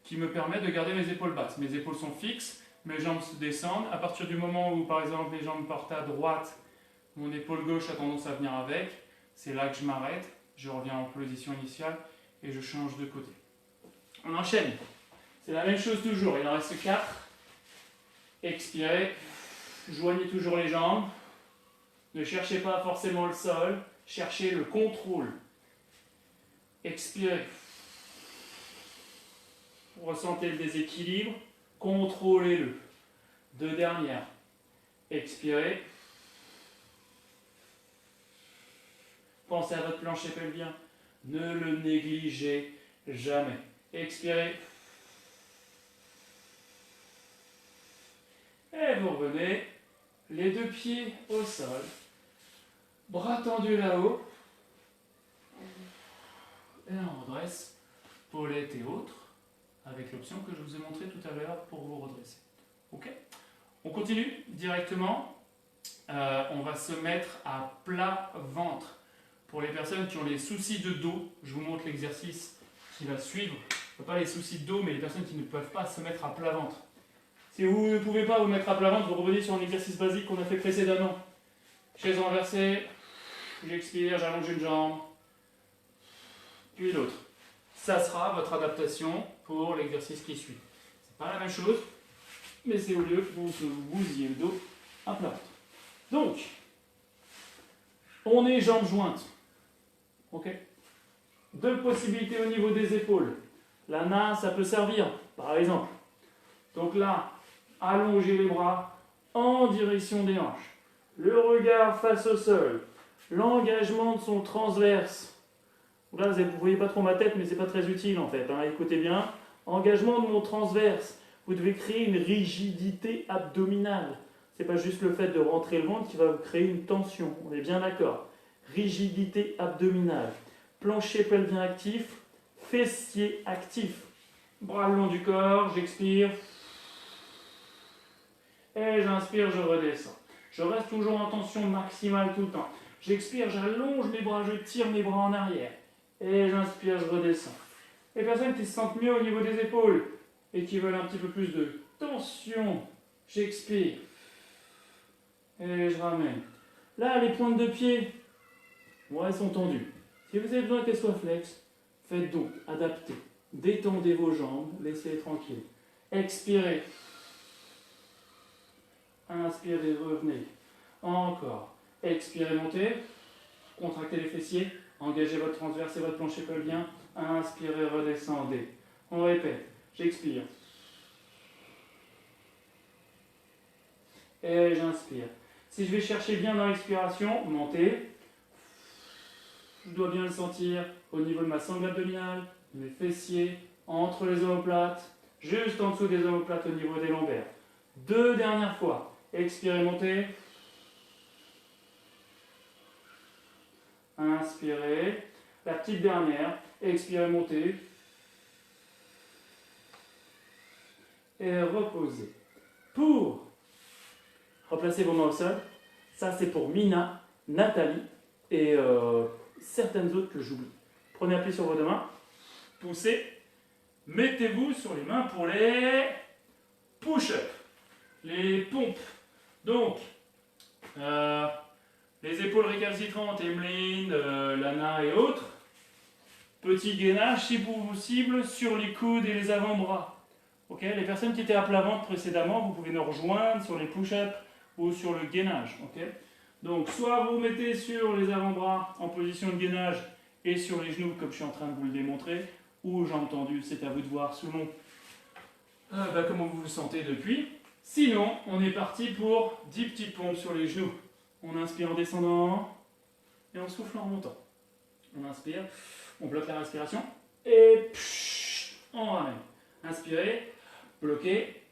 qui me permet de garder mes épaules basses. Mes épaules sont fixes, mes jambes se descendent. À partir du moment où, par exemple, les jambes portent à droite, mon épaule gauche a tendance à venir avec. C'est là que je m'arrête, je reviens en position initiale et je change de côté. On enchaîne. C'est la même chose toujours, il en reste 4. Expirez, joignez toujours les jambes. Ne cherchez pas forcément le sol, cherchez le contrôle. Expirez. Ressentez le déséquilibre, contrôlez-le. 2 dernières. Expirez. Pensez à votre plancher pelvien. Ne le négligez jamais. Expirez. Et vous revenez, les 2 pieds au sol. Bras tendus là-haut. Et on redresse, paulettes et autres, avec l'option que je vous ai montrée tout à l'heure pour vous redresser. Ok ? On continue directement. On va se mettre à plat ventre. Pour les personnes qui ont des soucis de dos, je vous montre l'exercice qui va suivre. Pas les soucis de dos, mais les personnes qui ne peuvent pas se mettre à plat ventre. Si vous ne pouvez pas vous mettre à plat ventre, vous revenez sur un exercice basique qu'on a fait précédemment. Chaise renversée, j'expire, j'allonge une jambe, puis l'autre. Ça sera votre adaptation pour l'exercice qui suit. C'est pas la même chose, mais c'est au lieu que vous ayez le dos à plat ventre. Donc, on est jambes jointes. Ok ? 2 possibilités au niveau des épaules. La nain, ça peut servir, par exemple. Donc là, allongez les bras en direction des hanches. Le regard face au sol. L'engagement de son transverse. Là, vous ne voyez pas trop ma tête, mais ce n'est pas très utile en fait. Écoutez bien. Engagement de mon transverse. Vous devez créer une rigidité abdominale. Ce n'est pas juste le fait de rentrer le ventre qui va vous créer une tension. On est bien d'accord. Rigidité abdominale. Plancher pelvien actif. Fessier actif. Bras le long du corps. J'expire. Et j'inspire, je redescends. Je reste toujours en tension maximale tout le temps. J'expire, j'allonge mes bras, je tire mes bras en arrière. Et j'inspire, je redescends. Les personnes qui se sentent mieux au niveau des épaules et qui veulent un petit peu plus de tension, j'expire. Et je ramène. Là, les pointes de pied, elles sont tendues. Si vous avez besoin qu'elles soient flex, faites donc, adaptez. Détendez vos jambes, laissez-les tranquilles. Expirez. Inspirez, revenez. Encore. Expirez, montez. Contractez les fessiers. Engagez votre transverse et votre plancher pelvien. Inspirez, redescendez. On répète. J'expire. Et j'inspire. Si je vais chercher bien dans l'expiration, montez. Je dois bien le sentir au niveau de ma sangle abdominale, mes fessiers, entre les omoplates, juste en dessous des omoplates au niveau des lombaires. 2 dernières fois. Expirez, montez. Inspirez. La petite dernière. Expirez, montez. Et reposez. Pour replacer vos mains au sol, ça c'est pour Mina, Nathalie et certaines autres que j'oublie. Prenez appui sur vos 2 mains. Poussez. Mettez-vous sur les mains pour les push-up, les pompes. Donc, les épaules récalcitrantes, Emeline, Lana et autres. Petit gainage si possible sur les coudes et les avant-bras. Okay, les personnes qui étaient à plat ventre précédemment, vous pouvez nous rejoindre sur les push-ups ou sur le gainage. Okay, donc, soit vous mettez sur les avant-bras en position de gainage et sur les genoux, comme je suis en train de vous le démontrer, ou jambes tendues, c'est à vous de voir selon comment vous vous sentez depuis. Sinon, on est parti pour 10 petites pompes sur les genoux. On inspire en descendant et on souffle en montant. On inspire, on bloque la respiration et on ramène. Inspirez, bloquez,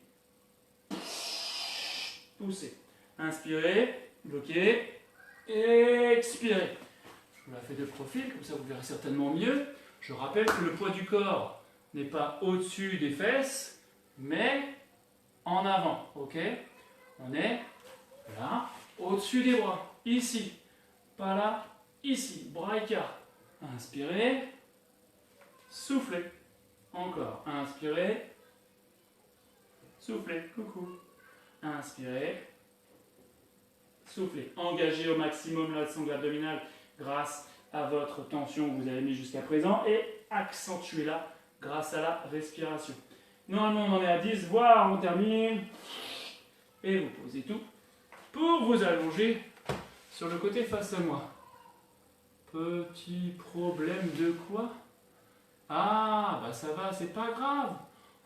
poussez. Inspirez, bloquez, expirez. Je vous la fais de profil, comme ça vous verrez certainement mieux. Je rappelle que le poids du corps n'est pas au-dessus des fesses, mais en avant, ok? On est là, au-dessus des bras, ici, pas là, ici, bras écarts. Inspirez, soufflez, encore, inspirez, soufflez, coucou, inspirez, soufflez, engagez au maximum la sangle abdominale grâce à votre tension que vous avez mis jusqu'à présent et accentuez-la grâce à la respiration. Normalement, on en est à 10, voire on termine. Et vous posez tout pour vous allonger sur le côté face à moi. Petit problème de quoi? Ah, bah ça va, c'est pas grave.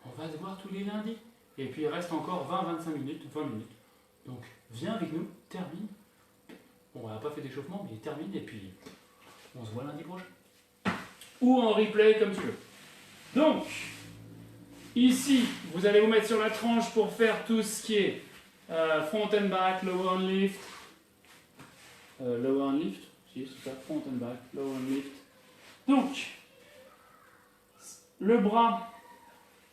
On va se voir tous les lundis. Et puis il reste encore 20-25 minutes, 20 minutes. Donc viens avec nous, termine. Bon, on n'a pas fait d'échauffement, mais termine et puis on se voit lundi prochain. Ou en replay comme tu veux. Donc, ici, vous allez vous mettre sur la tranche pour faire tout ce qui est front and back, lower and lift. Lower and lift, si c'est ça, front and back, lower and lift. Donc, le bras,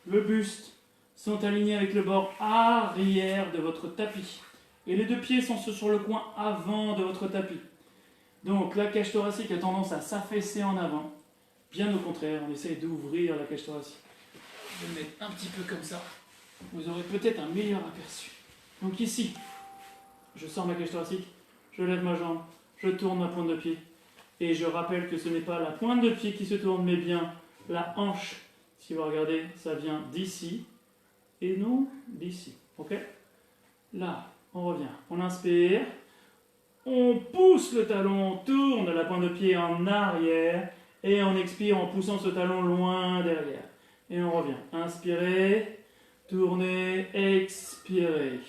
le buste sont alignés avec le bord arrière de votre tapis. Et les deux pieds sont sur le coin avant de votre tapis. Donc la cage thoracique a tendance à s'affaisser en avant. Bien au contraire, on essaye d'ouvrir la cage thoracique. Je vais me mettre un petit peu comme ça. Vous aurez peut-être un meilleur aperçu. Donc ici, je sors ma cage thoracique, je lève ma jambe, je tourne ma pointe de pied. Et je rappelle que ce n'est pas la pointe de pied qui se tourne, mais bien la hanche. Si vous regardez, ça vient d'ici et non d'ici. Ok? Là, on revient. On inspire. On pousse le talon, on tourne la pointe de pied en arrière. Et on expire en poussant ce talon loin derrière. Et on revient. Inspirez, tournez, expirez.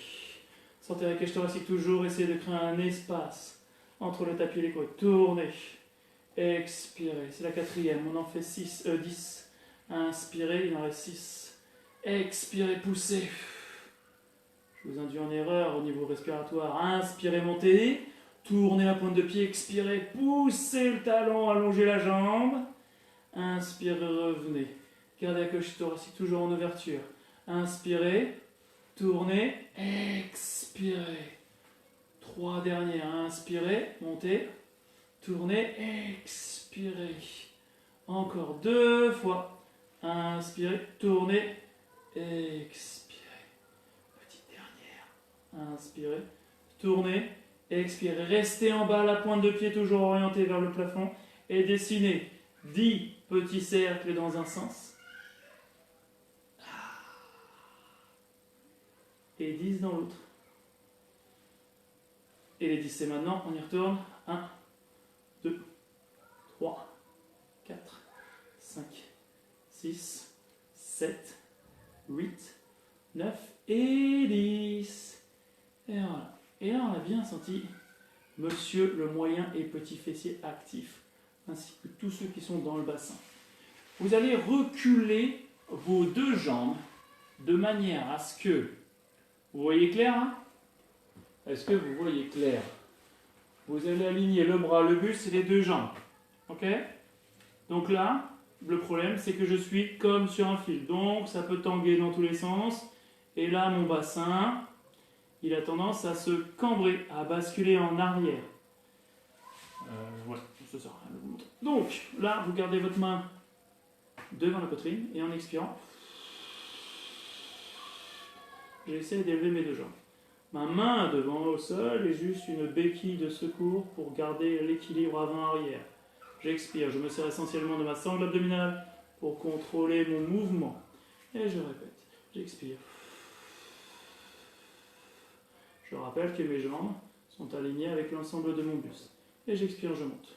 Sortez la cage thoracique toujours. Essayez de créer un espace entre le tapis et les côtes. Tournez, expirez. C'est la quatrième. On en fait 10. Inspirez, il en reste 6. Expirez, poussez. Je vous induis en erreur au niveau respiratoire. Inspirez, montez. Tournez la pointe de pied, expirez, poussez le talon, allongez la jambe. Inspirez, revenez. Gardez la cage thoracique toujours en ouverture. Inspirez, tournez, expirez. 3 dernières. Inspirez, montez, tournez, expirez. Encore 2 fois. Inspirez, tournez, expirez. Petite dernière. Inspirez, tournez, expirez. Restez en bas, la pointe de pied toujours orientée vers le plafond. Et dessinez 10 petits cercles dans un sens. Et 10 dans l'autre. Et les 10 c'est maintenant, on y retourne. 1, 2, 3, 4, 5, 6, 7, 8, 9 et 10. Et voilà. Et là, on a bien senti monsieur le moyen et petit fessier actif, ainsi que tous ceux qui sont dans le bassin. Vous allez reculer vos 2 jambes de manière à ce que... Vous voyez clair, hein? Est-ce que vous voyez clair? Vous allez aligner le bras, le buste et les 2 jambes. Ok? Donc là, le problème, c'est que je suis comme sur un fil. Donc, ça peut tanguer dans tous les sens. Et là, mon bassin, il a tendance à se cambrer, à basculer en arrière. Ouais, ça sert à rien de vous montrer. Donc, là, vous gardez votre main devant la poitrine et en expirant, j'essaie d'élever mes 2 jambes. Ma main devant au sol est juste une béquille de secours pour garder l'équilibre avant-arrière. J'expire, je me sers essentiellement de ma sangle abdominale pour contrôler mon mouvement. Et je répète, j'expire. Je rappelle que mes jambes sont alignées avec l'ensemble de mon buste. Et j'expire, je monte.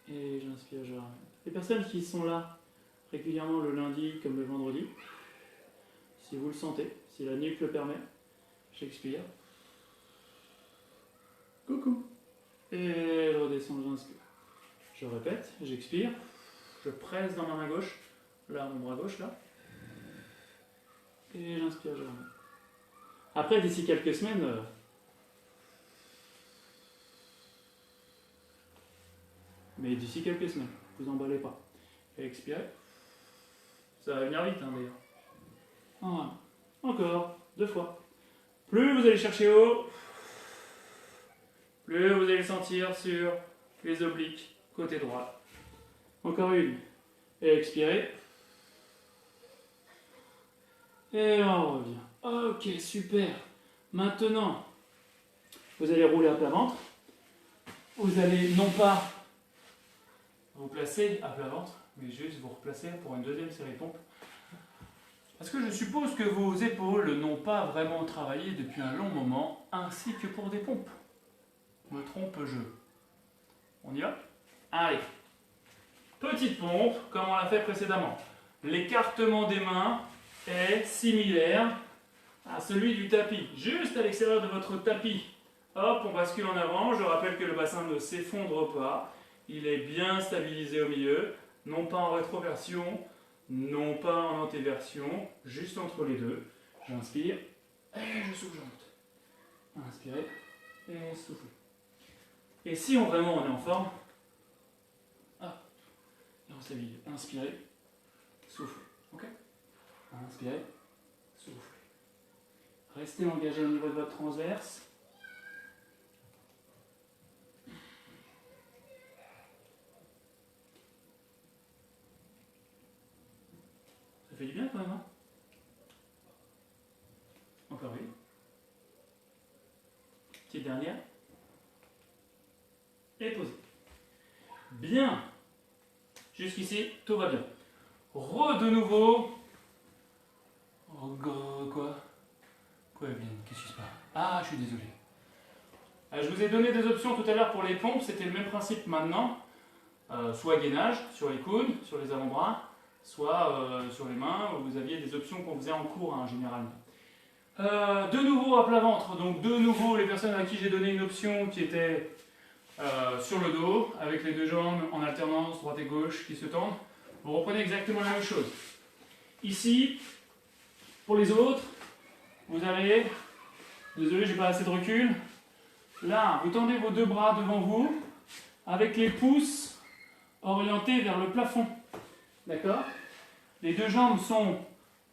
Et j'inspire, je ramène. Les personnes qui sont là régulièrement le lundi comme le vendredi, si vous le sentez, si la nuque le permet, j'expire. Coucou. Et je redescends, j'inspire. Je répète, j'expire. Je presse dans ma main gauche, là, mon bras gauche, là. Et j'inspire, je ramène. Après, d'ici quelques semaines, mais d'ici quelques semaines, vous emballez pas. Et expirez. Ça va venir vite, hein, d'ailleurs. Voilà. Encore, 2 fois. Plus vous allez chercher haut, plus vous allez sentir sur les obliques, côté droit. Encore une. Et expirez. Et on revient. Ok, super. Maintenant, vous allez rouler à plat ventre. Vous allez non pas vous placer à plat ventre, mais juste vous replacer pour une deuxième série de pompes. Parce que je suppose que vos épaules n'ont pas vraiment travaillé depuis un long moment, ainsi que pour des pompes. Me trompe-je? On y va? Allez. Petite pompe, comme on l'a fait précédemment. L'écartement des mains est similaire à celui du tapis. Juste à l'extérieur de votre tapis. Hop, on bascule en avant. Je rappelle que le bassin ne s'effondre pas. Il est bien stabilisé au milieu. Non pas en rétroversion, non pas en antéversion. Juste entre les deux. J'inspire et je souffle, je monte. Inspirez et soufflez. Et si vraiment on est en forme, et on stabilise. Inspirez, soufflez. Ok? Inspirez, soufflez. Restez engagé au niveau de votre transverse. Ça fait du bien quand même, hein? Encore une. Petite dernière. Et posez. Bien. Jusqu'ici, tout va bien. De nouveau. Quoi? Quoi, Evelyne? Qu'est-ce qui se passe? Ah, je suis désolé. Je vous ai donné des options tout à l'heure pour les pompes. C'était le même principe maintenant. Soit gainage sur les coudes, sur les avant-bras, soit sur les mains. Vous aviez des options qu'on faisait en cours, hein, généralement. De nouveau à plat ventre. Donc, de nouveau, les personnes à qui j'ai donné une option qui était sur le dos, avec les deux jambes en alternance, droite et gauche, qui se tendent. Vous reprenez exactement la même chose. Ici, pour les autres, vous avez, désolé, j'ai pas assez de recul. Là, vous tendez vos deux bras devant vous, avec les pouces orientés vers le plafond. D'accord? Les deux jambes sont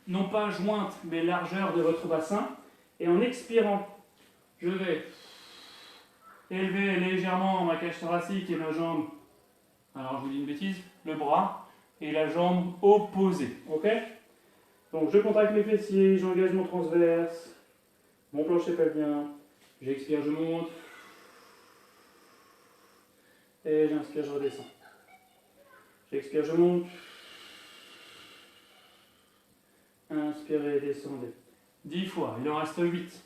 non pas jointes, mais largeur de votre bassin. Et en expirant, je vais élever légèrement ma cage thoracique et ma jambe, alors je vous dis une bêtise, le bras et la jambe opposée. Ok? Donc je contracte mes fessiers, j'engage mon transverse, mon plancher pelvien, j'expire, je monte, et j'inspire, je redescends. J'expire, je monte, inspirez, descendez. 10 fois, il en reste 8.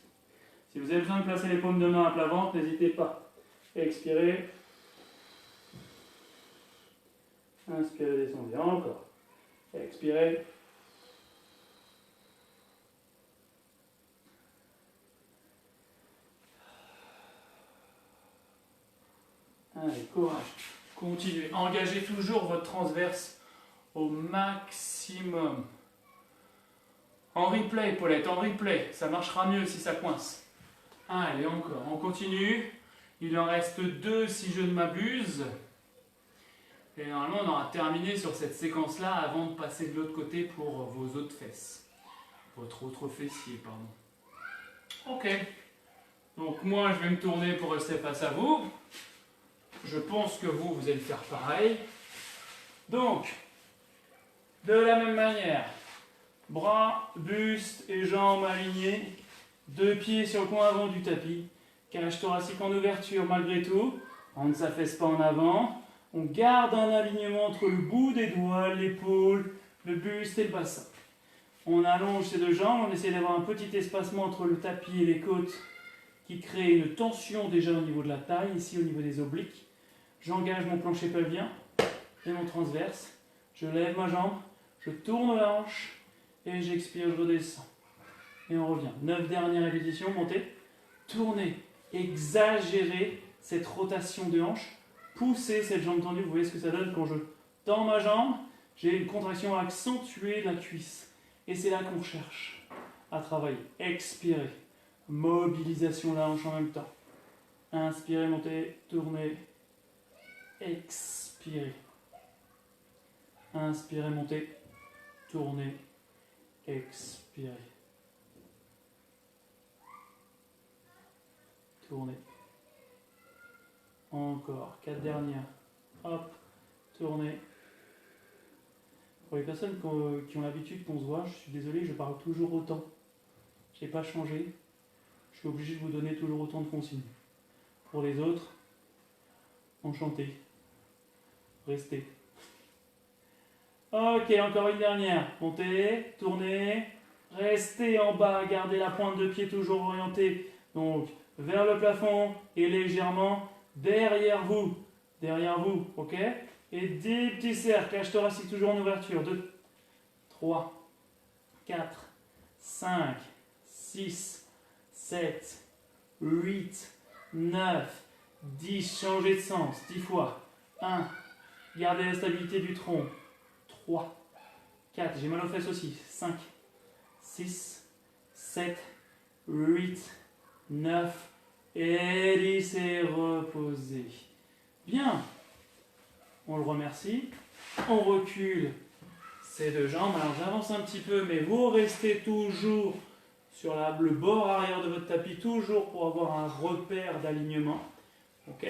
Si vous avez besoin de placer les paumes de main à plat ventre, n'hésitez pas. Expirez. Inspirez, descendez. Encore. Expirez. Allez, courage. Continuez. Engagez toujours votre transverse au maximum. En replay, Paulette, en replay. Ça marchera mieux si ça coince. Allez, encore. On continue. Il en reste 2 si je ne m'abuse. Et normalement, on aura terminé sur cette séquence-là avant de passer de l'autre côté pour vos autres fesses. Votre autre fessier, pardon. Ok. Donc moi, je vais me tourner pour rester face à vous. Je pense que vous, vous allez faire pareil. Donc, de la même manière, bras, buste et jambes alignés. 2 pieds sur le coin avant du tapis. Cage thoracique en ouverture malgré tout. On ne s'affaisse pas en avant. On garde un alignement entre le bout des doigts, l'épaule, le buste et le bassin. On allonge ces deux jambes, on essaie d'avoir un petit espacement entre le tapis et les côtes qui crée une tension déjà au niveau de la taille, ici au niveau des obliques. J'engage mon plancher pelvien et mon transverse. Je lève ma jambe, je tourne la hanche et j'expire, je redescends. Et on revient. 9 dernières répétitions, montez, tournez, exagérez cette rotation de hanche. Poussez cette jambe tendue, vous voyez ce que ça donne quand je tends ma jambe, j'ai une contraction accentuée de la cuisse. Et c'est là qu'on cherche à travailler. Expirez. Mobilisation de la hanche en même temps. Inspirez, montez, tournez. Expirez. Inspirez, montez, tournez. Expirez. Tournez. Encore, 4 dernières. Hop, tournez. Pour les personnes qui ont l'habitude qu'on se voit, je suis désolé, je parle toujours autant. Je n'ai pas changé. Je suis obligé de vous donner toujours autant de consignes. Pour les autres, enchanté. Restez. Ok, encore une dernière. Montez, tournez, restez en bas, gardez la pointe de pied toujours orientée. Donc, vers le plafond et légèrement derrière vous. Derrière vous, ok? Et 10 petits cercles, cage thoracique toujours en ouverture. 2, 3, 4, 5, 6, 7, 8, 9, 10. Changez de sens, 10 fois. 1, gardez la stabilité du tronc. 3, 4, j'ai mal aux fesses aussi. 5, 6, 7, 8, 9 et 10 et reposez. Bien, on le remercie. On recule ces deux jambes. Alors j'avance un petit peu, mais vous restez toujours sur le bord arrière de votre tapis, toujours pour avoir un repère d'alignement. Ok,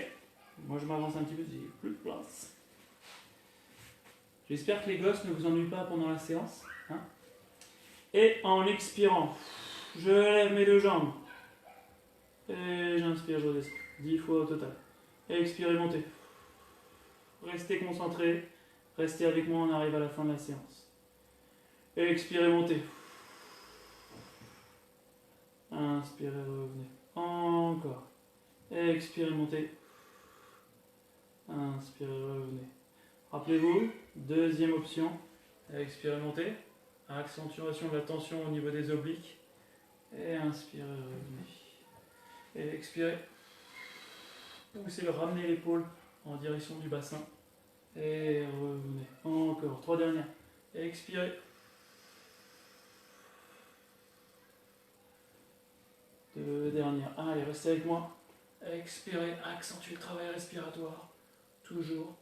moi je m'avance un petit peu, j'ai plus de place. J'espère que les gosses ne vous ennuient pas pendant la séance. Hein. Et en expirant, je lève mes deux jambes. Et j'inspire, je redescends. 10 fois au total. Expirez, montez. Restez concentrés. Restez avec moi, on arrive à la fin de la séance. Expirez, montez. Inspirez, revenez. Encore. Expirez, montez. Inspirez, revenez. Rappelez-vous, deuxième option. Expirez, montez. Accentuation de la tension au niveau des obliques. Et inspirez, revenez. Et expirez. Poussez, ramenez l'épaule en direction du bassin. Et revenez. Encore. 3 dernières. Expirez. 2 dernières. Allez, restez avec moi. Expirez. Accentuez le travail respiratoire. Toujours.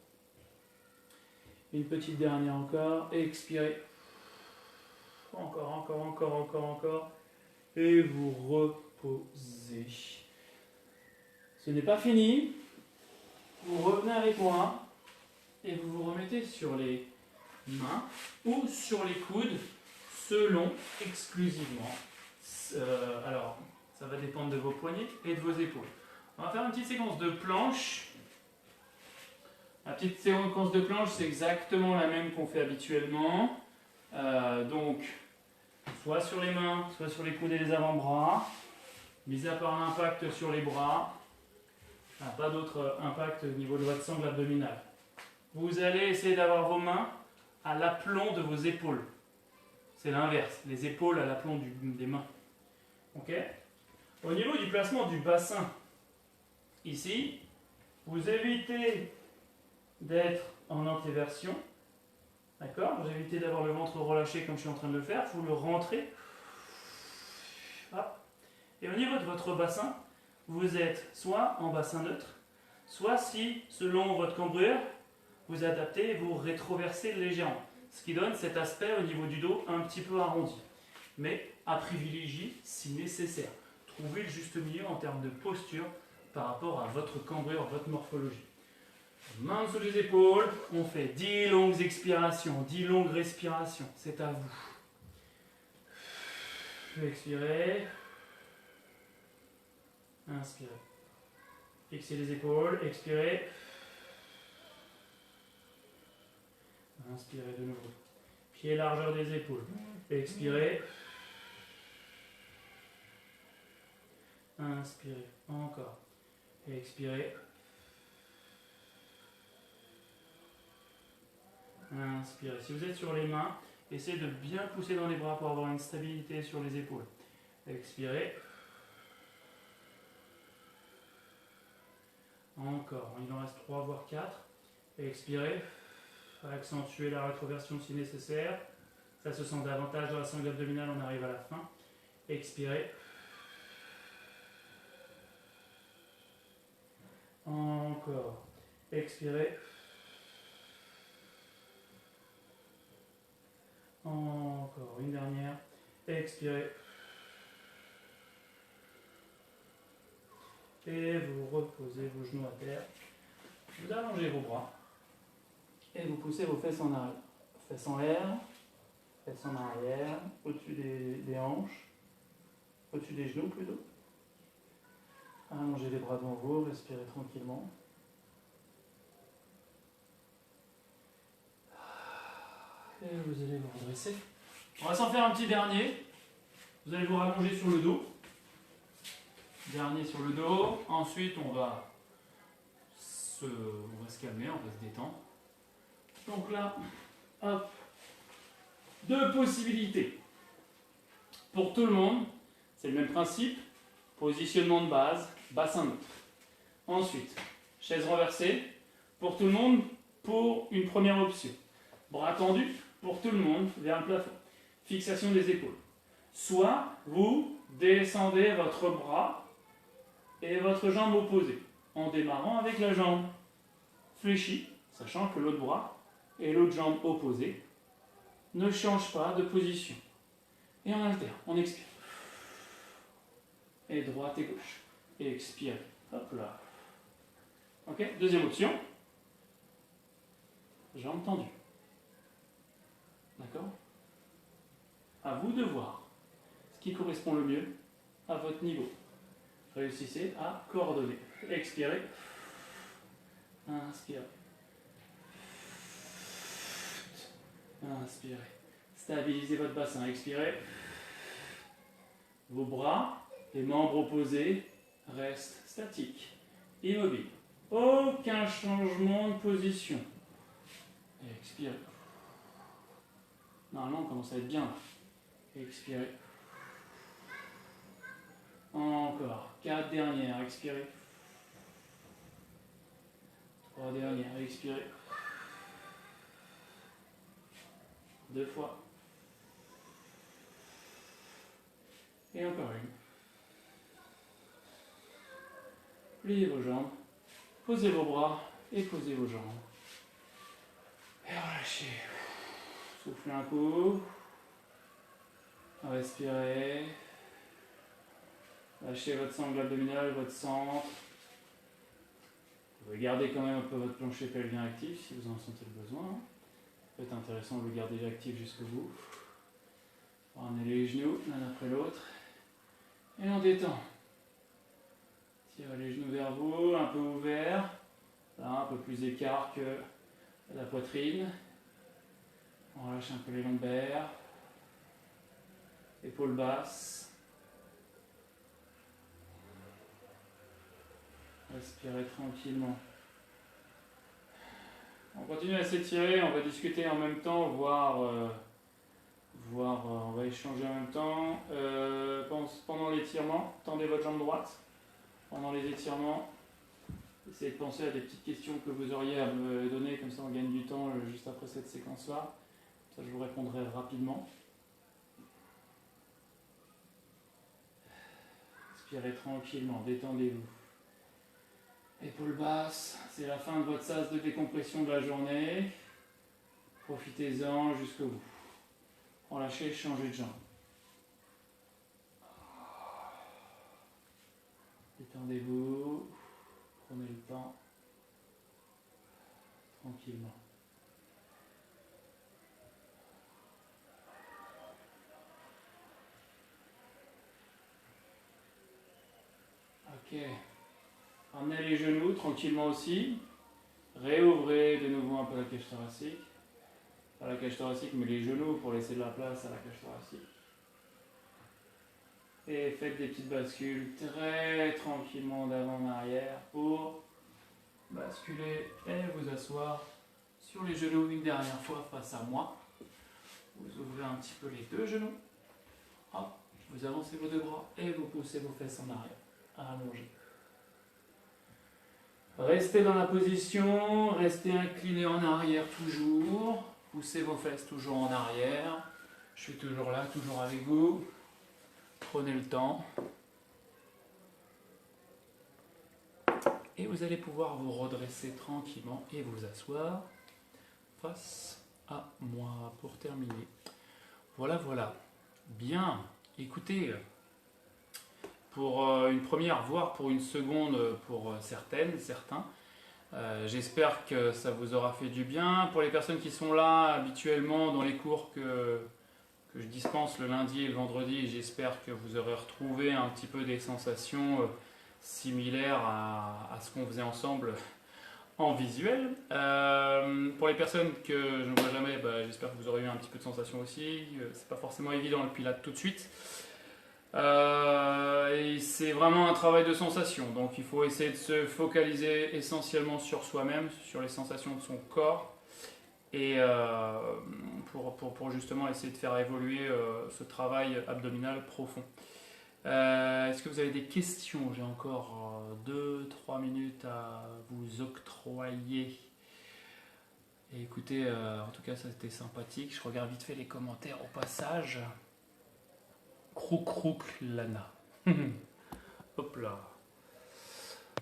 Une petite dernière encore. Expirez. Encore. Et vous reposez. Ce n'est pas fini. Vous revenez avec moi et vous vous remettez sur les mains ou sur les coudes selon exclusivement. Alors, ça va dépendre de vos poignets et de vos épaules. On va faire une petite séquence de planche. La petite séquence de planche, c'est exactement la même qu'on fait habituellement. Donc, soit sur les mains, soit sur les coudes et les avant-bras. Mis à part l'impact sur les bras, pas d'autre impact au niveau de votre sangle abdominale. Vous allez essayer d'avoir vos mains à l'aplomb de vos épaules. C'est l'inverse, les épaules à l'aplomb des mains. Ok ? Au niveau du placement du bassin, ici, vous évitez d'être en antéversion. D'accord ? Vous évitez d'avoir le ventre relâché comme je suis en train de le faire. Vous le rentrez. Hop. Et au niveau de votre bassin, vous êtes soit en bassin neutre, soit si, selon votre cambrure, vous adaptez et vous rétroversez légèrement. Ce qui donne cet aspect au niveau du dos un petit peu arrondi. Mais à privilégier si nécessaire. Trouvez le juste milieu en termes de posture par rapport à votre cambrure, votre morphologie. Main sous les épaules, on fait 10 longues expirations, 10 longues respirations. C'est à vous. Expirez. Inspirez. Fixez les épaules, expirez. Inspirez de nouveau. Pied largeur des épaules. Expirez. Inspirez. Encore. Expirez. Inspirez. Si vous êtes sur les mains, essayez de bien pousser dans les bras pour avoir une stabilité sur les épaules. Expirez. Encore. Il en reste 3 voire 4. Expirez. Accentuez la rétroversion si nécessaire. Ça se sent davantage dans la sangle abdominale, on arrive à la fin. Expirez. Encore. Expirez. Encore. Une dernière. Expirez. Et vous reposez vos genoux à terre. Vous allongez vos bras. Et vous poussez vos fesses en arrière. Fesses en l'air. Fesses en arrière. Au-dessus des hanches. Au-dessus des genoux plutôt. Allongez les bras devant vous. Respirez tranquillement. Et vous allez vous redresser. On va s'en faire un petit dernier. Vous allez vous rallonger sur le dos. Dernier sur le dos. Ensuite, on va se calmer, on va se détendre. Donc là, hop, deux possibilités. Pour tout le monde, c'est le même principe. Positionnement de base, bassin neutre. Ensuite, chaise renversée. Pour tout le monde, pour une première option. Bras tendus, pour tout le monde, vers le plafond. Fixation des épaules. Soit vous descendez votre bras et votre jambe opposée, en démarrant avec la jambe fléchie, sachant que l'autre bras et l'autre jambe opposée ne changent pas de position. Et on alterne, on expire. Et droite et gauche. Et expire. Hop là. Ok, deuxième option. Jambes tendues. D'accord? À vous de voir ce qui correspond le mieux à votre niveau. Réussissez à coordonner. Expirez. Inspirez. Inspirez. Stabilisez votre bassin. Expirez. Vos bras, les membres opposés, restent statiques, immobiles. Aucun changement de position. Et expirez. Normalement, on commence à être bien. Expirez. Encore. 4 dernières. Expirez. 3 dernières. Expirez. 2 fois. Et encore une. Pliez vos jambes. Posez vos bras et posez vos jambes. Et relâchez. Soufflez un coup. Respirez. Lâchez votre sangle abdominale, votre centre. Vous pouvez garder quand même un peu votre plancher pelvien actif si vous en sentez le besoin. Ça peut être intéressant de le garder actif jusqu'au bout. Ramenez les genoux l'un après l'autre. Et on détend. Tirez les genoux vers vous, un peu ouverts. Là, un peu plus écart que la poitrine. On relâche un peu les lombaires. Épaules basses. Respirez tranquillement. On continue à s'étirer, on va discuter en même temps, on va échanger en même temps. Pendant l'étirement, tendez votre jambe droite. Pendant les étirements, essayez de penser à des petites questions que vous auriez à me donner, comme ça on gagne du temps juste après cette séquence-là. Ça, je vous répondrai rapidement. Respirez tranquillement, détendez-vous. Épaules basses, c'est la fin de votre sas de décompression de la journée. Profitez-en jusqu'au bout. Relâchez, changez de jambe. Détendez-vous, prenez le temps, tranquillement. Ok. Ramenez les genoux tranquillement aussi. Réouvrez de nouveau un peu la cage thoracique. Pas la cage thoracique, mais les genoux pour laisser de la place à la cage thoracique. Et faites des petites bascules très tranquillement d'avant en arrière pour basculer et vous asseoir sur les genoux une dernière fois face à moi. Vous ouvrez un petit peu les deux genoux. Hop, vous avancez vos deux bras et vous poussez vos fesses en arrière. Allongez. Restez dans la position, restez incliné en arrière toujours. Poussez vos fesses toujours en arrière. Je suis toujours là, toujours avec vous. Prenez le temps. Et vous allez pouvoir vous redresser tranquillement et vous asseoir face à moi pour terminer. Voilà, voilà. Bien. Écoutez, pour une première, voire pour une seconde pour certaines, certains, j'espère que ça vous aura fait du bien. Pour les personnes qui sont là habituellement dans les cours que je dispense le lundi et le vendredi, j'espère que vous aurez retrouvé un petit peu des sensations similaires à ce qu'on faisait ensemble en visuel. Pour les personnes que je ne vois jamais, j'espère que vous aurez eu un petit peu de sensation aussi. C'est pas forcément évident le Pilates tout de suite. Et c'est vraiment un travail de sensation. Donc il faut essayer de se focaliser essentiellement sur soi-même, sur les sensations de son corps. Et pour justement essayer de faire évoluer ce travail abdominal profond. Est-ce que vous avez des questions? J'ai encore 2-3 minutes à vous octroyer. Et écoutez, en tout cas ça c'était sympathique. Je regarde vite fait les commentaires au passage. Crouk Lana. Hop là.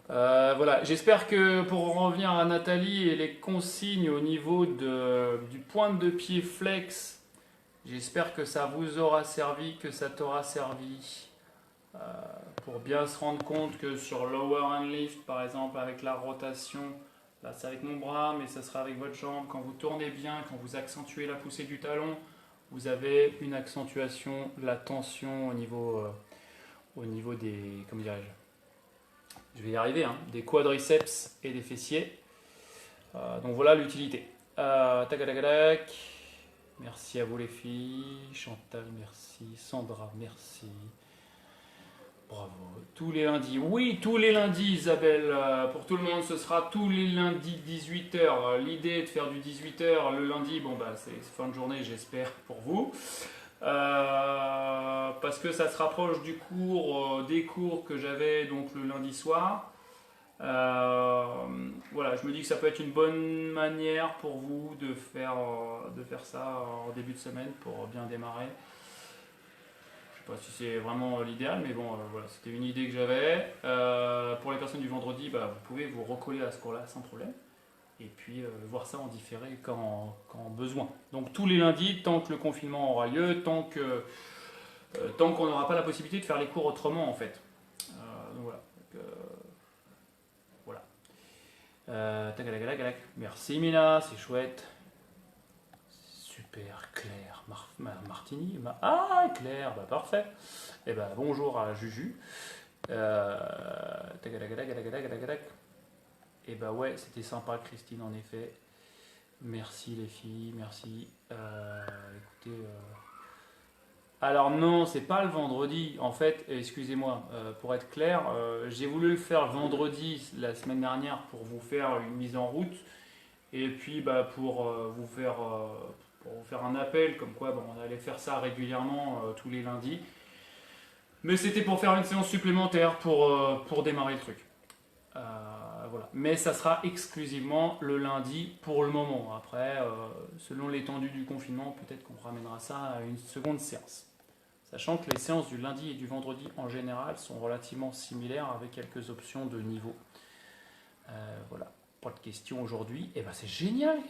Voilà, j'espère que pour en revenir à Nathalie et les consignes au niveau du pointe de pied flex, j'espère que ça vous aura servi, que ça t'aura servi pour bien se rendre compte que sur lower hand lift par exemple avec la rotation, là c'est avec mon bras mais ça sera avec votre jambe, quand vous tournez bien, quand vous accentuez la poussée du talon, vous avez une accentuation de la tension au niveau des, comment dirais-je, je vais y arriver, hein, des quadriceps et des fessiers. Donc voilà l'utilité. Tac, tac, tac, tac. Merci à vous les filles. Chantal, merci. Sandra, merci. Bravo. Tous les lundis. Oui, tous les lundis, Isabelle. Pour tout le monde, ce sera tous les lundis 18h. L'idée est de faire du 18h le lundi. Bon, c'est fin de journée, j'espère, pour vous. Parce que ça se rapproche du cours, des cours que j'avais donc le lundi soir. Voilà, je me dis que ça peut être une bonne manière pour vous de faire ça en début de semaine pour bien démarrer. Je sais pas si c'est vraiment l'idéal, mais bon, voilà, c'était une idée que j'avais. Pour les personnes du vendredi, vous pouvez vous recoller à ce cours-là sans problème. Et puis voir ça en différé quand besoin. Donc tous les lundis, tant que le confinement aura lieu, tant qu'on n'aura pas la possibilité de faire les cours autrement en fait. Donc voilà. Merci Mina, c'est chouette. Super, Claire. Martini. Ah, Claire, parfait. Et bonjour à Juju. Et ouais, c'était sympa Christine en effet. Merci les filles, merci. Écoutez, alors non, c'est pas le vendredi. En fait, excusez-moi, pour être clair, j'ai voulu le faire vendredi la semaine dernière pour vous faire une mise en route. Et puis pour vous faire un appel, comme quoi on allait faire ça régulièrement tous les lundis. Mais c'était pour faire une séance supplémentaire pour démarrer le truc. Voilà. Mais ça sera exclusivement le lundi pour le moment. Après, selon l'étendue du confinement, peut-être qu'on ramènera ça à une seconde séance. Sachant que les séances du lundi et du vendredi en général sont relativement similaires avec quelques options de niveau. Voilà. Pas de questions aujourd'hui. Et c'est génial,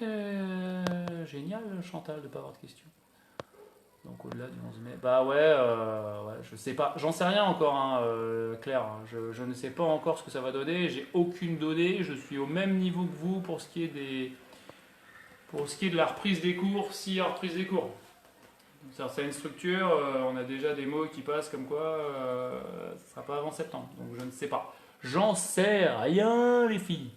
génial Chantal de ne pas avoir de questions. Donc au-delà du 11 mai. Ouais, je sais pas. J'en sais rien encore, hein, Claire. Je ne sais pas encore ce que ça va donner. J'ai aucune donnée. Je suis au même niveau que vous pour ce qui est de la reprise des cours, si il y a reprise des cours. C'est une structure, on a déjà des mots qui passent comme quoi ce ne sera pas avant septembre. Donc je ne sais pas. J'en sais rien, les filles.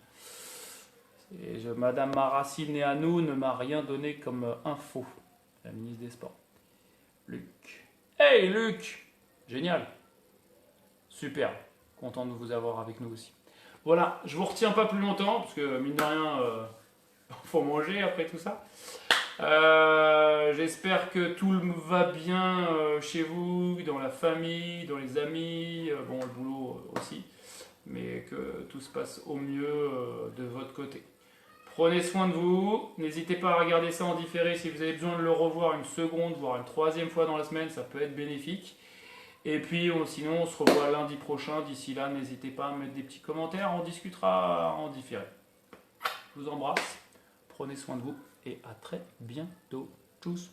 Madame Maracine et Anou ne m'a rien donné comme info. La ministre des Sports. Luc. Hey Luc! Génial. Super. Content de vous avoir avec nous aussi. Voilà, je vous retiens pas plus longtemps, parce que mine de rien, faut manger après tout ça. J'espère que tout va bien chez vous, dans la famille, dans les amis, le boulot aussi, mais que tout se passe au mieux de votre côté. Prenez soin de vous, n'hésitez pas à regarder ça en différé si vous avez besoin de le revoir une seconde, voire une troisième fois dans la semaine, ça peut être bénéfique. Et puis sinon on se revoit lundi prochain, d'ici là n'hésitez pas à mettre des petits commentaires, on discutera en différé. Je vous embrasse, prenez soin de vous et à très bientôt. Tchuss.